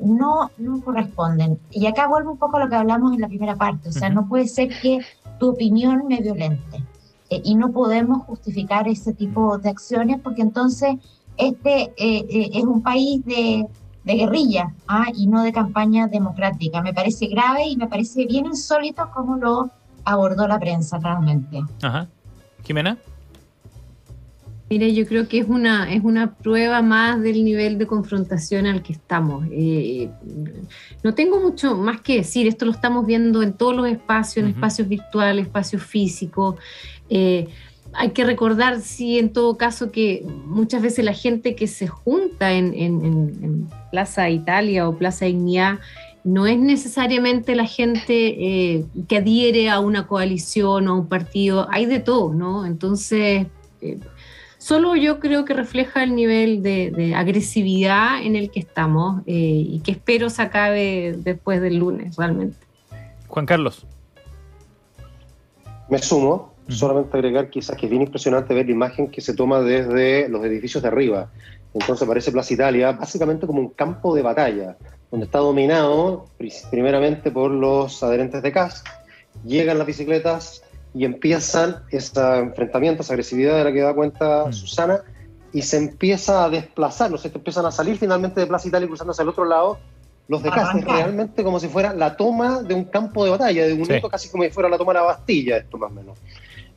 no corresponden. Y acá vuelvo un poco a lo que hablamos en la primera parte, o sea, no puede ser que tu opinión me violente, y no podemos justificar ese tipo de acciones, porque entonces es un país de guerrilla, y no de campaña democrática. Me parece grave y me parece bien insólito cómo lo abordó la prensa realmente. Ajá. Jimena. Mira, yo creo que es una prueba más del nivel de confrontación al que estamos. No tengo mucho más que decir, esto lo estamos viendo en todos los espacios, en espacios virtuales, espacios físicos. Hay que recordar, sí, en todo caso, que muchas veces la gente que se junta en Plaza Italia o Plaza Dignidad no es necesariamente la gente que adhiere a una coalición o a un partido, hay de todo, ¿no? Entonces, solo yo creo que refleja el nivel de agresividad en el que estamos, y que espero se acabe después del lunes, realmente. Juan Carlos. Me sumo, solamente agregar quizás que es bien impresionante ver la imagen que se toma desde los edificios de arriba. Entonces parece Plaza Italia básicamente como un campo de batalla, donde está dominado primeramente por los adherentes de CAS, llegan las bicicletas y empiezan ese enfrentamiento, esa agresividad de la que da cuenta Susana, y se empieza a desplazar, no sé, empiezan a salir finalmente de Plaza Italia y cruzando hacia el otro lado los de CAS. Es realmente como si fuera la toma de un campo de batalla, de un hito, casi como si fuera la toma de la Bastilla, esto más o menos.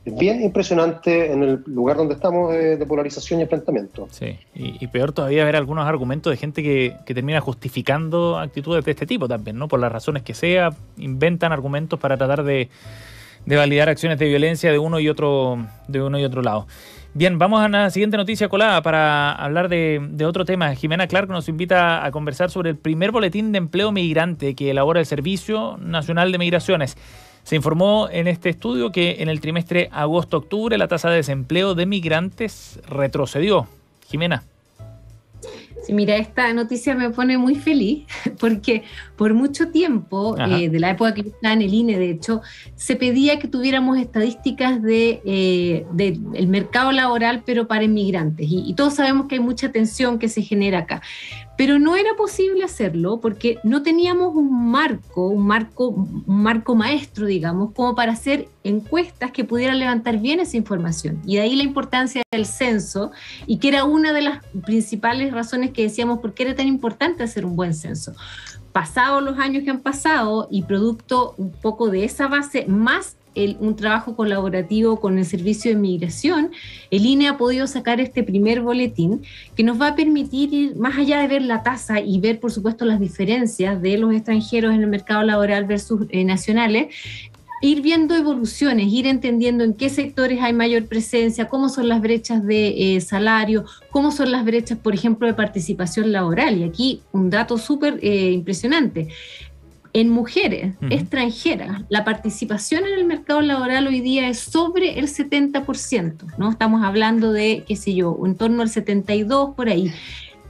Es bien impresionante en el lugar donde estamos de polarización y enfrentamiento. Sí, y peor todavía ver algunos argumentos de gente que termina justificando actitudes de este tipo también, ¿no? Por las razones que sea, inventan argumentos para tratar de validar acciones de violencia de uno y otro lado. Bien, vamos a la siguiente noticia colada para hablar de otro tema. Jimena Clark nos invita a conversar sobre el primer boletín de empleo migrante que elabora el Servicio Nacional de Migraciones. Se informó en este estudio que en el trimestre agosto-octubre la tasa de desempleo de migrantes retrocedió. Jimena. Sí, mira, esta noticia me pone muy feliz porque por mucho tiempo, de la época que yo estaba en el INE, de hecho, se pedía que tuviéramos estadísticas del mercado laboral, pero para inmigrantes. Y todos sabemos que hay mucha tensión que se genera acá. Pero no era posible hacerlo porque no teníamos un marco maestro, digamos, como para hacer encuestas que pudieran levantar bien esa información. Y de ahí la importancia del censo, y que era una de las principales razones que decíamos por qué era tan importante hacer un buen censo. Pasados los años que han pasado y producto un poco de esa base, más un trabajo colaborativo con el Servicio de Migración, el INE ha podido sacar este primer boletín que nos va a permitir ir más allá de ver la tasa y ver, por supuesto, las diferencias de los extranjeros en el mercado laboral versus nacionales, ir viendo evoluciones, ir entendiendo en qué sectores hay mayor presencia, cómo son las brechas de salario, cómo son las brechas, por ejemplo, de participación laboral. Y aquí un dato súper impresionante. En mujeres extranjeras, la participación en el mercado laboral hoy día es sobre el 70%, ¿no? Estamos hablando de, qué sé yo, en torno al 72% por ahí.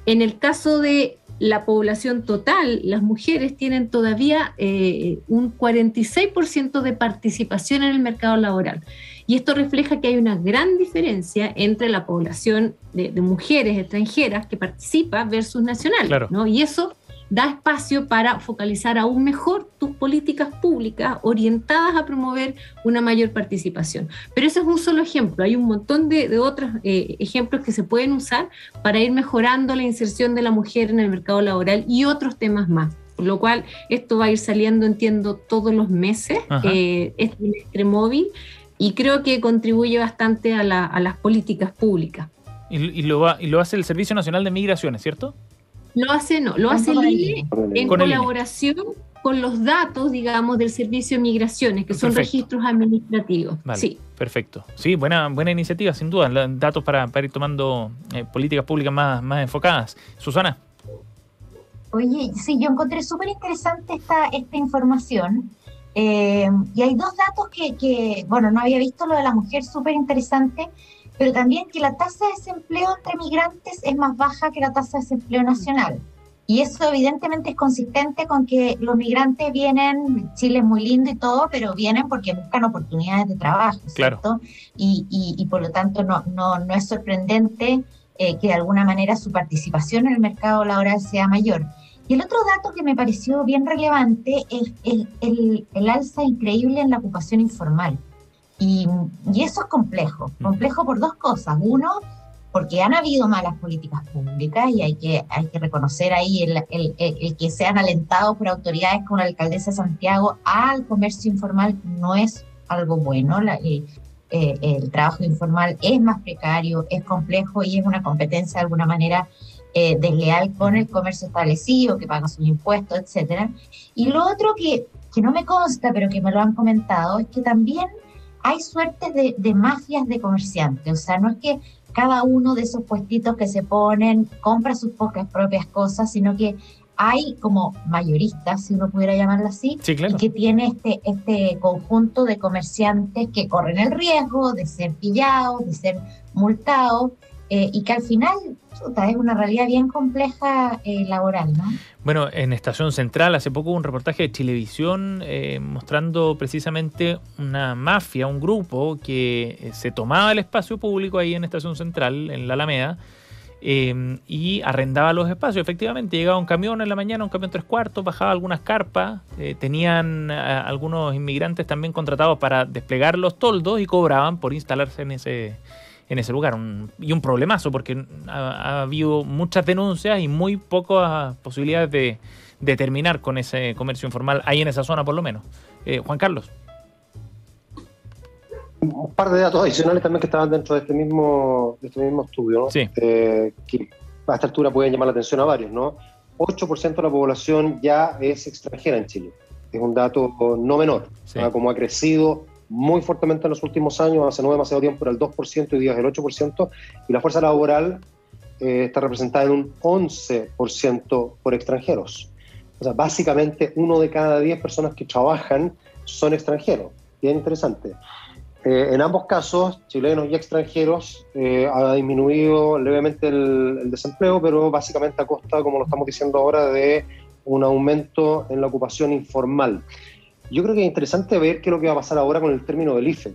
En el caso de la población total, las mujeres tienen todavía un 46% de participación en el mercado laboral. Y esto refleja que hay una gran diferencia entre la población de mujeres extranjeras que participa versus nacionales, claro, ¿no? Y eso da espacio para focalizar aún mejor tus políticas públicas orientadas a promover una mayor participación. Pero ese es un solo ejemplo. Hay un montón de otros ejemplos que se pueden usar para ir mejorando la inserción de la mujer en el mercado laboral y otros temas más. Por lo cual, esto va a ir saliendo, entiendo, todos los meses, este trimestre móvil, y creo que contribuye bastante a las políticas públicas. Y lo hace el Servicio Nacional de Migraciones, ¿cierto? Lo hace el INE en colaboración con los datos, digamos, del Servicio de Migraciones, que son registros administrativos. Vale, sí. Perfecto. Sí, buena iniciativa, sin duda. Datos para ir tomando políticas públicas más enfocadas. Susana. Oye, sí, yo encontré súper interesante esta información. Y hay dos datos que, bueno, no había visto lo de la mujer, súper interesante, pero también que la tasa de desempleo entre migrantes es más baja que la tasa de desempleo nacional. Y eso evidentemente es consistente con que los migrantes vienen, Chile es muy lindo y todo, pero vienen porque buscan oportunidades de trabajo, ¿cierto? Claro. Y por lo tanto no es sorprendente que de alguna manera su participación en el mercado laboral sea mayor. Y el otro dato que me pareció bien relevante es el alza increíble en la ocupación informal. Y eso es complejo por dos cosas. Uno, porque han habido malas políticas públicas y hay que reconocer ahí el que sean alentados por autoridades como la alcaldesa de Santiago al comercio informal no es algo bueno. El trabajo informal es más precario, es complejo y es una competencia de alguna manera desleal con el comercio establecido, que paga sus impuestos, etcétera. Y lo otro que no me consta, pero que me lo han comentado, es que también hay suertes de mafias de comerciantes. O sea, no es que cada uno de esos puestitos que se ponen compra sus propias cosas, sino que hay como mayoristas, si uno pudiera llamarlo así, sí, claro, y que tiene este conjunto de comerciantes que corren el riesgo de ser pillados, de ser multados, y que al final es una realidad bien compleja laboral, ¿no? Bueno, en Estación Central hace poco hubo un reportaje de Chilevisión mostrando precisamente una mafia, un grupo que se tomaba el espacio público ahí en Estación Central, en la Alameda, y arrendaba los espacios. Efectivamente, llegaba un camión en la mañana, un camión 3/4, bajaba algunas carpas, tenían algunos inmigrantes también contratados para desplegar los toldos y cobraban por instalarse en ese lugar. Y un problemazo, porque ha habido muchas denuncias y muy pocas posibilidades de terminar con ese comercio informal, ahí en esa zona por lo menos. Juan Carlos. Un par de datos adicionales también que estaban dentro de este mismo estudio, ¿no? Sí. Que a esta altura pueden llamar la atención a varios, ¿no? 8% de la población ya es extranjera en Chile. Es un dato no menor, sí, ¿no? Como ha crecido muy fuertemente en los últimos años, hace no demasiado tiempo era el 2%, hoy día es el 8%, y la fuerza laboral está representada en un 11% por extranjeros. O sea, básicamente 1 de cada 10 personas que trabajan son extranjeros. Bien interesante. En ambos casos, chilenos y extranjeros, ha disminuido levemente el desempleo, pero básicamente a costa, como lo estamos diciendo ahora, de un aumento en la ocupación informal. Yo creo que es interesante ver qué es lo que va a pasar ahora con el término del IFE.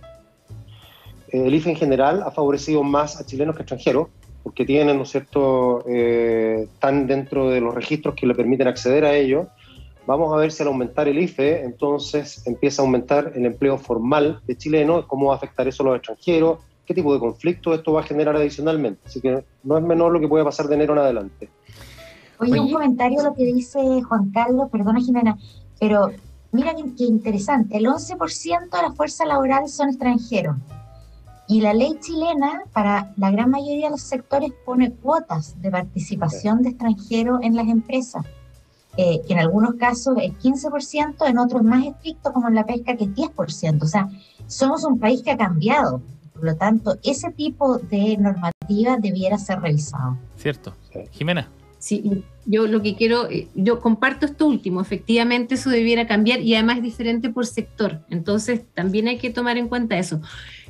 El IFE en general ha favorecido más a chilenos que a extranjeros, porque tienen, ¿no es cierto?, están dentro de los registros que le permiten acceder a ellos. Vamos a ver si al aumentar el IFE, entonces empieza a aumentar el empleo formal de chilenos, cómo va a afectar eso a los extranjeros, qué tipo de conflicto esto va a generar adicionalmente. Así que no es menor lo que puede pasar de enero en adelante. Oye, un comentario a lo que dice Juan Carlos, perdona Jimena, pero mira qué interesante, el 11% de la fuerza laboral son extranjeros y la ley chilena para la gran mayoría de los sectores pone cuotas de participación de extranjeros en las empresas, que en algunos casos es 15%, en otros más estrictos como en la pesca que es 10%, o sea, somos un país que ha cambiado, por lo tanto ese tipo de normativa debiera ser revisado. Cierto. Jimena. Sí, yo comparto esto último, efectivamente eso debiera cambiar y además es diferente por sector, entonces también hay que tomar en cuenta eso.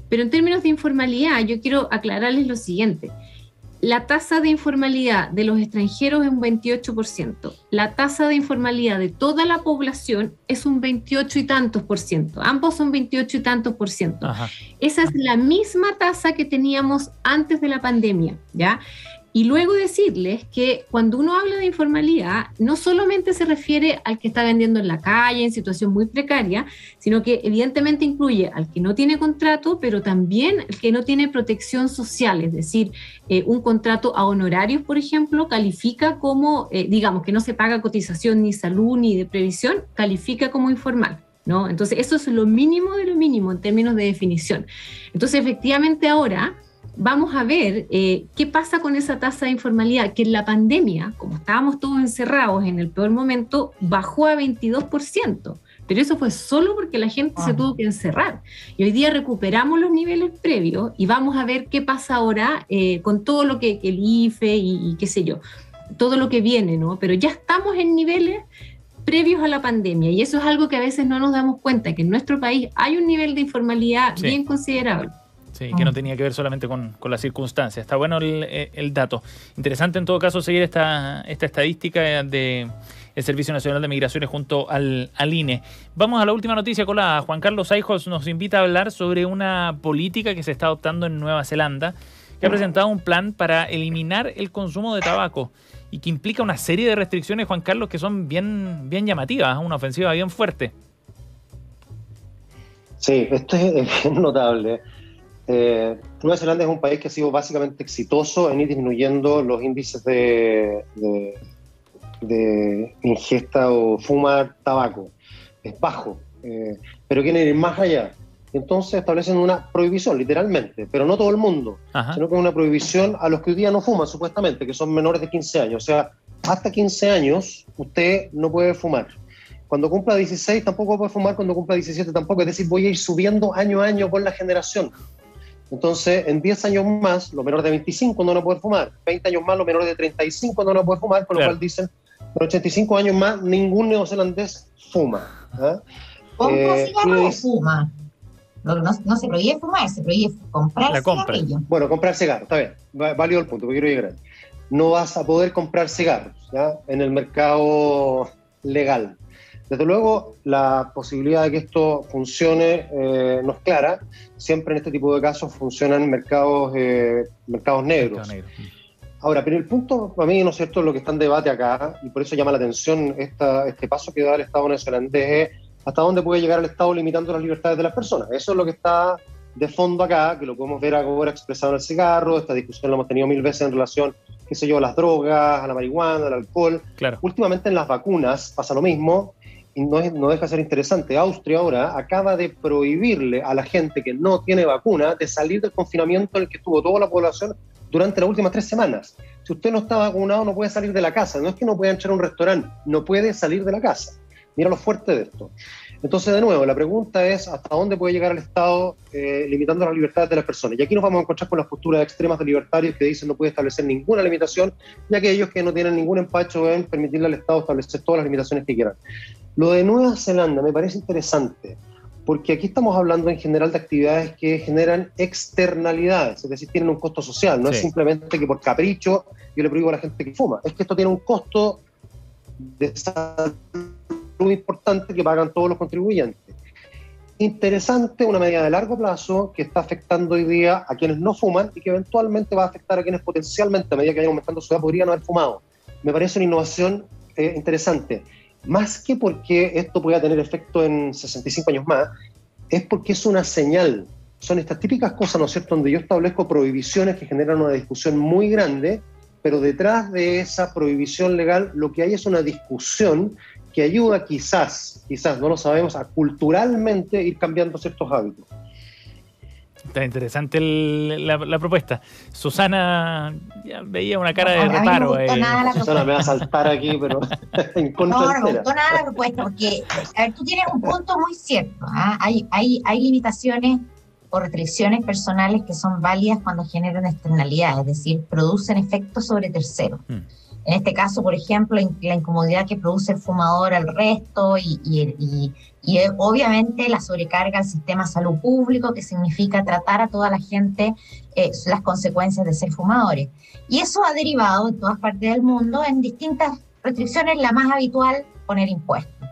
Pero en términos de informalidad, yo quiero aclararles lo siguiente. La tasa de informalidad de los extranjeros es un 28%, la tasa de informalidad de toda la población es un 28 y tantos por ciento, ambos son 28 y tantos por ciento. Ajá. Esa es la misma tasa que teníamos antes de la pandemia, ¿ya? Y luego decirles que cuando uno habla de informalidad, no solamente se refiere al que está vendiendo en la calle en situación muy precaria, sino que evidentemente incluye al que no tiene contrato, pero también al que no tiene protección social, es decir, un contrato a honorarios, por ejemplo, califica como, digamos, que no se paga cotización ni salud ni de previsión, califica como informal, ¿no? Entonces, eso es lo mínimo de lo mínimo en términos de definición. Entonces, efectivamente ahora vamos a ver qué pasa con esa tasa de informalidad, que en la pandemia, como estábamos todos encerrados en el peor momento, bajó a 22%, pero eso fue solo porque la gente se tuvo que encerrar. Y hoy día recuperamos los niveles previos y vamos a ver qué pasa ahora con todo lo que el IFE y qué sé yo, todo lo que viene, ¿no? Pero ya estamos en niveles previos a la pandemia y eso es algo que a veces no nos damos cuenta, que en nuestro país hay un nivel de informalidad bien considerable. Sí, que no tenía que ver solamente con las circunstancias. Está bueno el dato. Interesante en todo caso seguir esta estadística del Servicio Nacional de Migraciones junto al INE. Vamos a la última noticia con Juan Carlos Aijos nos invita a hablar sobre una política que se está adoptando en Nueva Zelanda, que que ha presentado un plan para eliminar el consumo de tabaco y que implica una serie de restricciones, Juan Carlos, que son bien llamativas, una ofensiva bien fuerte. Sí, esto es bien notable. Nueva Zelanda es un país que ha sido básicamente exitoso en ir disminuyendo los índices de ingesta o fumar tabaco. Es bajo, pero quieren ir más allá. Entonces establecen una prohibición, literalmente, pero no todo el mundo, sino que es una prohibición a los que hoy día no fuman, supuestamente, que son menores de 15 años. O sea, hasta 15 años usted no puede fumar. Cuando cumpla 16 tampoco puede fumar, cuando cumpla 17 tampoco. Es decir, voy a ir subiendo año a año con la generación. Entonces, en 10 años más, los menores de 25 no van a poder fumar. 20 años más, los menores de 35 no van a poder fumar, con lo cual dicen, con 85 años más, ningún neozelandés fuma. ¿Compra cigarro o fuma? No se prohíbe fumar, se prohíbe comprar cigarrillos. Bueno, comprar cigarros, está bien, válido el punto, porque quiero llegar ahí. No vas a poder comprar cigarros, ¿ya?, en el mercado legal. Desde luego, la posibilidad de que esto funcione no es clara. Siempre en este tipo de casos funcionan mercados negros. Ahora, pero el punto, para mí, ¿no es cierto?, lo que está en debate acá, y por eso llama la atención este paso que da el Estado neozelandés, es hasta dónde puede llegar el Estado limitando las libertades de las personas. Eso es lo que está de fondo acá, que lo podemos ver ahora expresado en el cigarro. Esta discusión la hemos tenido 1000 veces en relación, qué sé yo, a las drogas, a la marihuana, al alcohol. Claro. Últimamente en las vacunas pasa lo mismo, y no deja de ser interesante. Austria ahora acaba de prohibirle a la gente que no tiene vacuna de salir del confinamiento en el que estuvo toda la población durante las últimas 3 semanas. Si usted no está vacunado, no puede salir de la casa. No es que no pueda entrar a un restaurante, no puede salir de la casa. Mira lo fuerte de esto. Entonces, de nuevo, la pregunta es hasta dónde puede llegar el Estado limitando las libertades de las personas. Y aquí nos vamos a encontrar con las posturas extremas de libertarios que dicen no puede establecer ninguna limitación, y aquellos que no tienen ningún empacho en permitirle al Estado establecer todas las limitaciones que quieran. Lo de Nueva Zelanda me parece interesante, porque aquí estamos hablando en general de actividades que generan externalidades, es decir, tienen un costo social. No es simplemente que por capricho yo le prohíbo a la gente que fuma, es que esto tiene un costo de salud importante que pagan todos los contribuyentes. Interesante, una medida de largo plazo que está afectando hoy día a quienes no fuman y que eventualmente va a afectar a quienes potencialmente, a medida que vayan aumentando su edad, podrían haber fumado. Me parece una innovación interesante. Más que porque esto pueda tener efecto en 65 años más, es porque es una señal. Son estas típicas cosas, ¿no es cierto?, donde yo establezco prohibiciones que generan una discusión muy grande, pero detrás de esa prohibición legal lo que hay es una discusión que ayuda quizás, no lo sabemos, a culturalmente ir cambiando ciertos hábitos. Está interesante la propuesta. Susana ya veía una cara de reparo. Susana me va a saltar aquí, pero en contra no me gustó nada la propuesta, porque a ver, tú tienes un punto muy cierto. Hay limitaciones o restricciones personales que son válidas cuando generan externalidades, es decir, producen efectos sobre terceros. En este caso, por ejemplo, la incomodidad que produce el fumador al resto y obviamente la sobrecarga al sistema de salud público, que significa tratar a toda la gente las consecuencias de ser fumadores. Y eso ha derivado en todas partes del mundo en distintas restricciones, la más habitual, poner impuestos.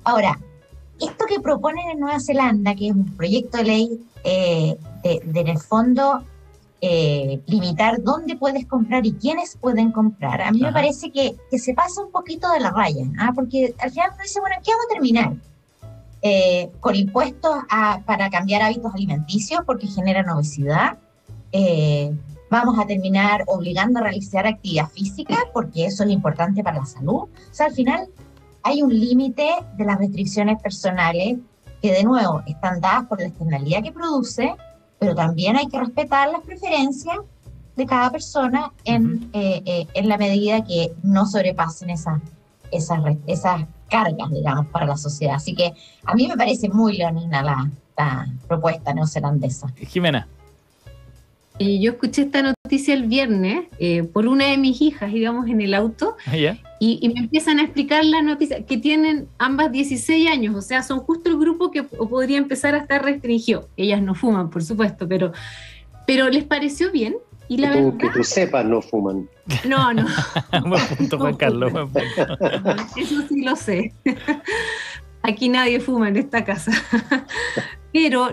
Ahora, esto que proponen en Nueva Zelanda, que es un proyecto de ley en el fondo limitar dónde puedes comprar y quiénes pueden comprar, a mí me parece que se pasa un poquito de la raya, porque al final uno dice, bueno, ¿en qué vamos a terminar? Con impuestos para cambiar hábitos alimenticios porque generan obesidad, vamos a terminar obligando a realizar actividad física porque eso es importante para la salud. O sea, al final hay un límite de las restricciones personales que, de nuevo, están dadas por la externalidad que produce, pero también hay que respetar las preferencias de cada persona en la medida que no sobrepasen esas cargas, digamos, para la sociedad. Así que a mí me parece muy leonina la propuesta neozelandesa. Jimena. Yo escuché esta noticia el viernes por una de mis hijas, íbamos en el auto, y me empiezan a explicar la noticia, que tienen ambas 16 años, o sea, son justo el grupo que podría empezar a estar restringido. Ellas no fuman, por supuesto, pero les pareció bien. Y la verdad, que tú sepas, no fuman. No. Buen punto, Juan Carlos. Buen punto. Eso sí lo sé. Aquí nadie fuma en esta casa. Pero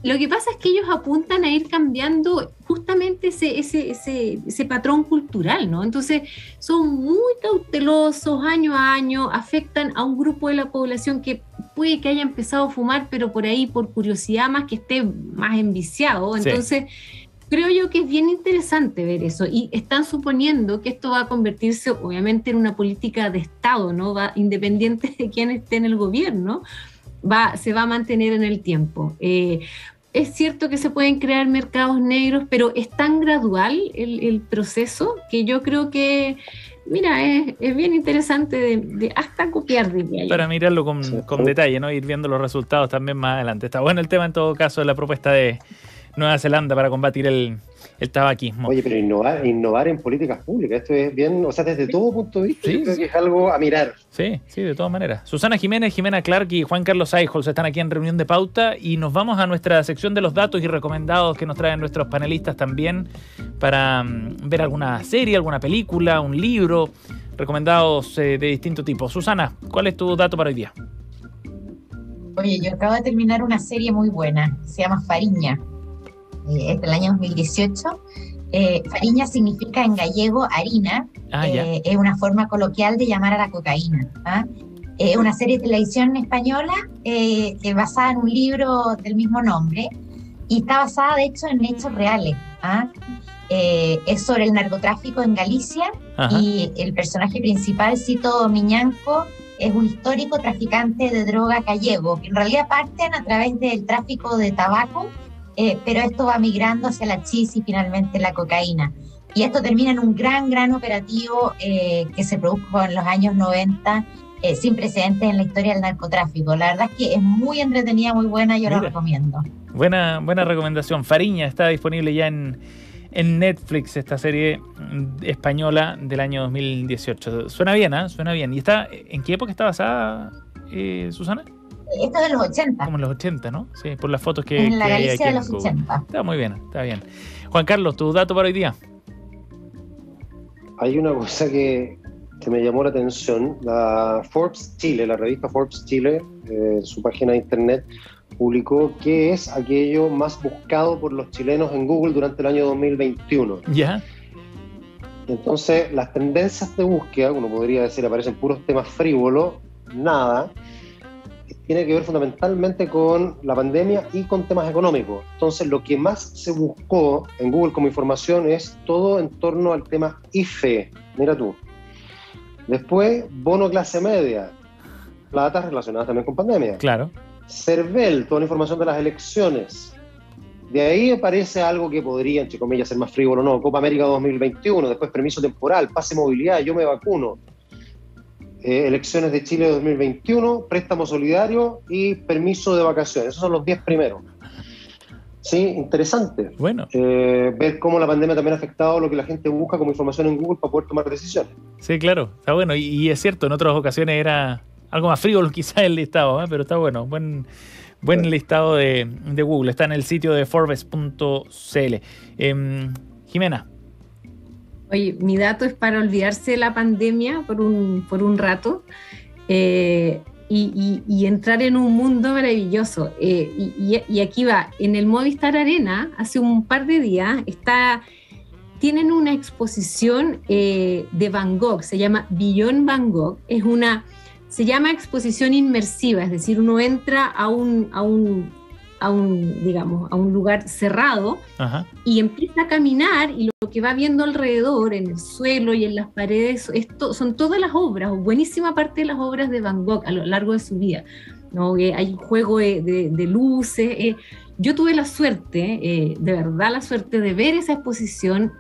lo que pasa es que ellos apuntan a ir cambiando justamente ese patrón cultural, ¿no? Entonces son muy cautelosos año a año, afectan a un grupo de la población que puede que haya empezado a fumar, pero por ahí por curiosidad más que esté más enviciado. Entonces creo yo que es bien interesante ver eso, y están suponiendo que esto va a convertirse obviamente en una política de Estado, ¿no? Independiente de quién esté en el gobierno, se va a mantener en el tiempo. Es cierto que se pueden crear mercados negros, pero es tan gradual el proceso que yo creo que, mira, es bien interesante de hasta copiar, diría yo. Para mirarlo con detalle, ¿no? Ir viendo los resultados también más adelante. Está bueno el tema en todo caso de la propuesta de Nueva Zelanda para combatir el tabaquismo. Oye, pero innovar en políticas públicas, esto es bien, o sea, desde todo punto de vista, yo creo que es algo a mirar. Sí, de todas maneras. Susana Jiménez, Jimena Clark y Juan Carlos Eijols están aquí en Reunión de Pauta, y nos vamos a nuestra sección de los datos y recomendados que nos traen nuestros panelistas también para ver alguna serie, alguna película, un libro, recomendados de distinto tipo. Susana, ¿cuál es tu dato para hoy día? Oye, yo acabo de terminar una serie muy buena, se llama Fariña. Es del año 2018. Fariña significa en gallego harina, es una forma coloquial de llamar a la cocaína. Es una serie de televisión española basada en un libro del mismo nombre, y está basada de hecho en hechos reales. Es sobre el narcotráfico en Galicia. Y el personaje principal, Cito Miñanco, es un histórico traficante de droga gallego, que en realidad parten a través del tráfico de tabaco, pero esto va migrando hacia la chis y finalmente la cocaína. Y esto termina en un gran operativo que se produjo en los años 90, sin precedentes en la historia del narcotráfico. La verdad es que es muy entretenida, muy buena, yo la recomiendo. Buena recomendación. Fariña está disponible ya en Netflix, esta serie española del año 2018. Suena bien, Suena bien. ¿Y en qué época está basada, Susana? Esto es de los 80. Como en los 80, ¿no? Sí, por las fotos que en la hay Galicia aquí de los 80. Está muy bien, está bien. Juan Carlos, ¿tu dato para hoy día? Hay una cosa que me llamó la atención. La Forbes Chile, la revista Forbes Chile, su página de internet, publicó qué es aquello más buscado por los chilenos en Google durante el año 2021. ¿Ya? Entonces, las tendencias de búsqueda, uno podría decir, aparecen puros temas frívolos, nada. Tiene que ver fundamentalmente con la pandemia y con temas económicos. Entonces, lo que más se buscó en Google como información es todo en torno al tema IFE. Mira tú. Después, bono clase media. Plata relacionadas también con pandemia. Claro. CERVEL, toda la información de las elecciones. De ahí aparece algo que podría, entre comillas, ser más frívolo o no. Copa América 2021, después permiso temporal, pase movilidad, yo me vacuno. Elecciones de Chile 2021, préstamo solidario y permiso de vacaciones. Esos son los 10 primeros. Sí, interesante. Bueno. Ver cómo la pandemia también ha afectado lo que la gente busca como información en Google para poder tomar decisiones. Sí, claro, está bueno. Y es cierto, en otras ocasiones era algo más frívolo quizás el listado, pero está bueno. Buen listado de Google. Está en el sitio de Forbes.cl. Jimena. Oye, mi dato es para olvidarse de la pandemia por un rato y entrar en un mundo maravilloso. Y aquí va, en el Movistar Arena, hace un par de días, tienen una exposición de Van Gogh, se llama Beyond Van Gogh, se llama exposición inmersiva, es decir, uno entra a un lugar cerrado. Ajá. Y empieza a caminar, y lo que va viendo alrededor, en el suelo y en las paredes, son todas las obras, o buenísima parte de las obras de Van Gogh a lo largo de su vida, ¿no? Hay un juego de luces. Yo tuve la suerte, de verdad la suerte, de ver esa exposición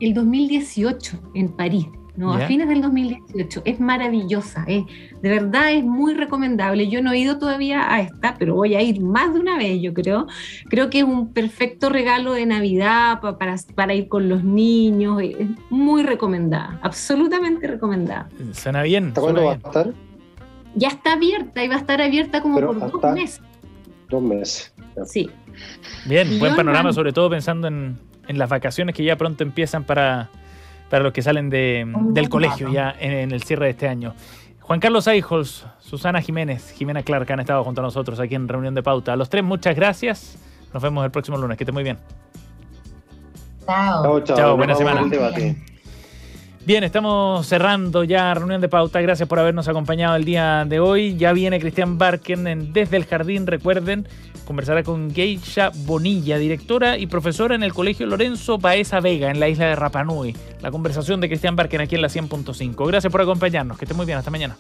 el 2018 en París, ¿no? A fines del 2018. Es maravillosa, de verdad es muy recomendable. Yo no he ido todavía a esta, pero voy a ir más de una vez, yo creo. Creo que es un perfecto regalo de Navidad para ir con los niños. Es muy recomendada, absolutamente recomendada. Suena bien. ¿Cuándo va a estar? Ya está abierta, y va a estar abierta como por 2 meses. 2 meses. Sí. Bien, buen panorama, sobre todo pensando en las vacaciones que ya pronto empiezan para los que salen del colegio ya en el cierre de este año. Juan Carlos Eijols, Susana Jiménez, Jimena Clark han estado junto a nosotros aquí en Reunión de Pauta. A los tres, muchas gracias. Nos vemos el próximo lunes. Que esté muy bien. Chao. Chao, buena semana. Bien, estamos cerrando ya Reunión de Pauta. Gracias por habernos acompañado el día de hoy. Ya viene Cristian Barken en Desde el Jardín. Recuerden, conversará con Geisha Bonilla, directora y profesora en el Colegio Lorenzo Baeza Vega, en la isla de Rapa Nui. La conversación de Cristian Barken aquí en la 100.5. Gracias por acompañarnos. Que esté muy bien. Hasta mañana.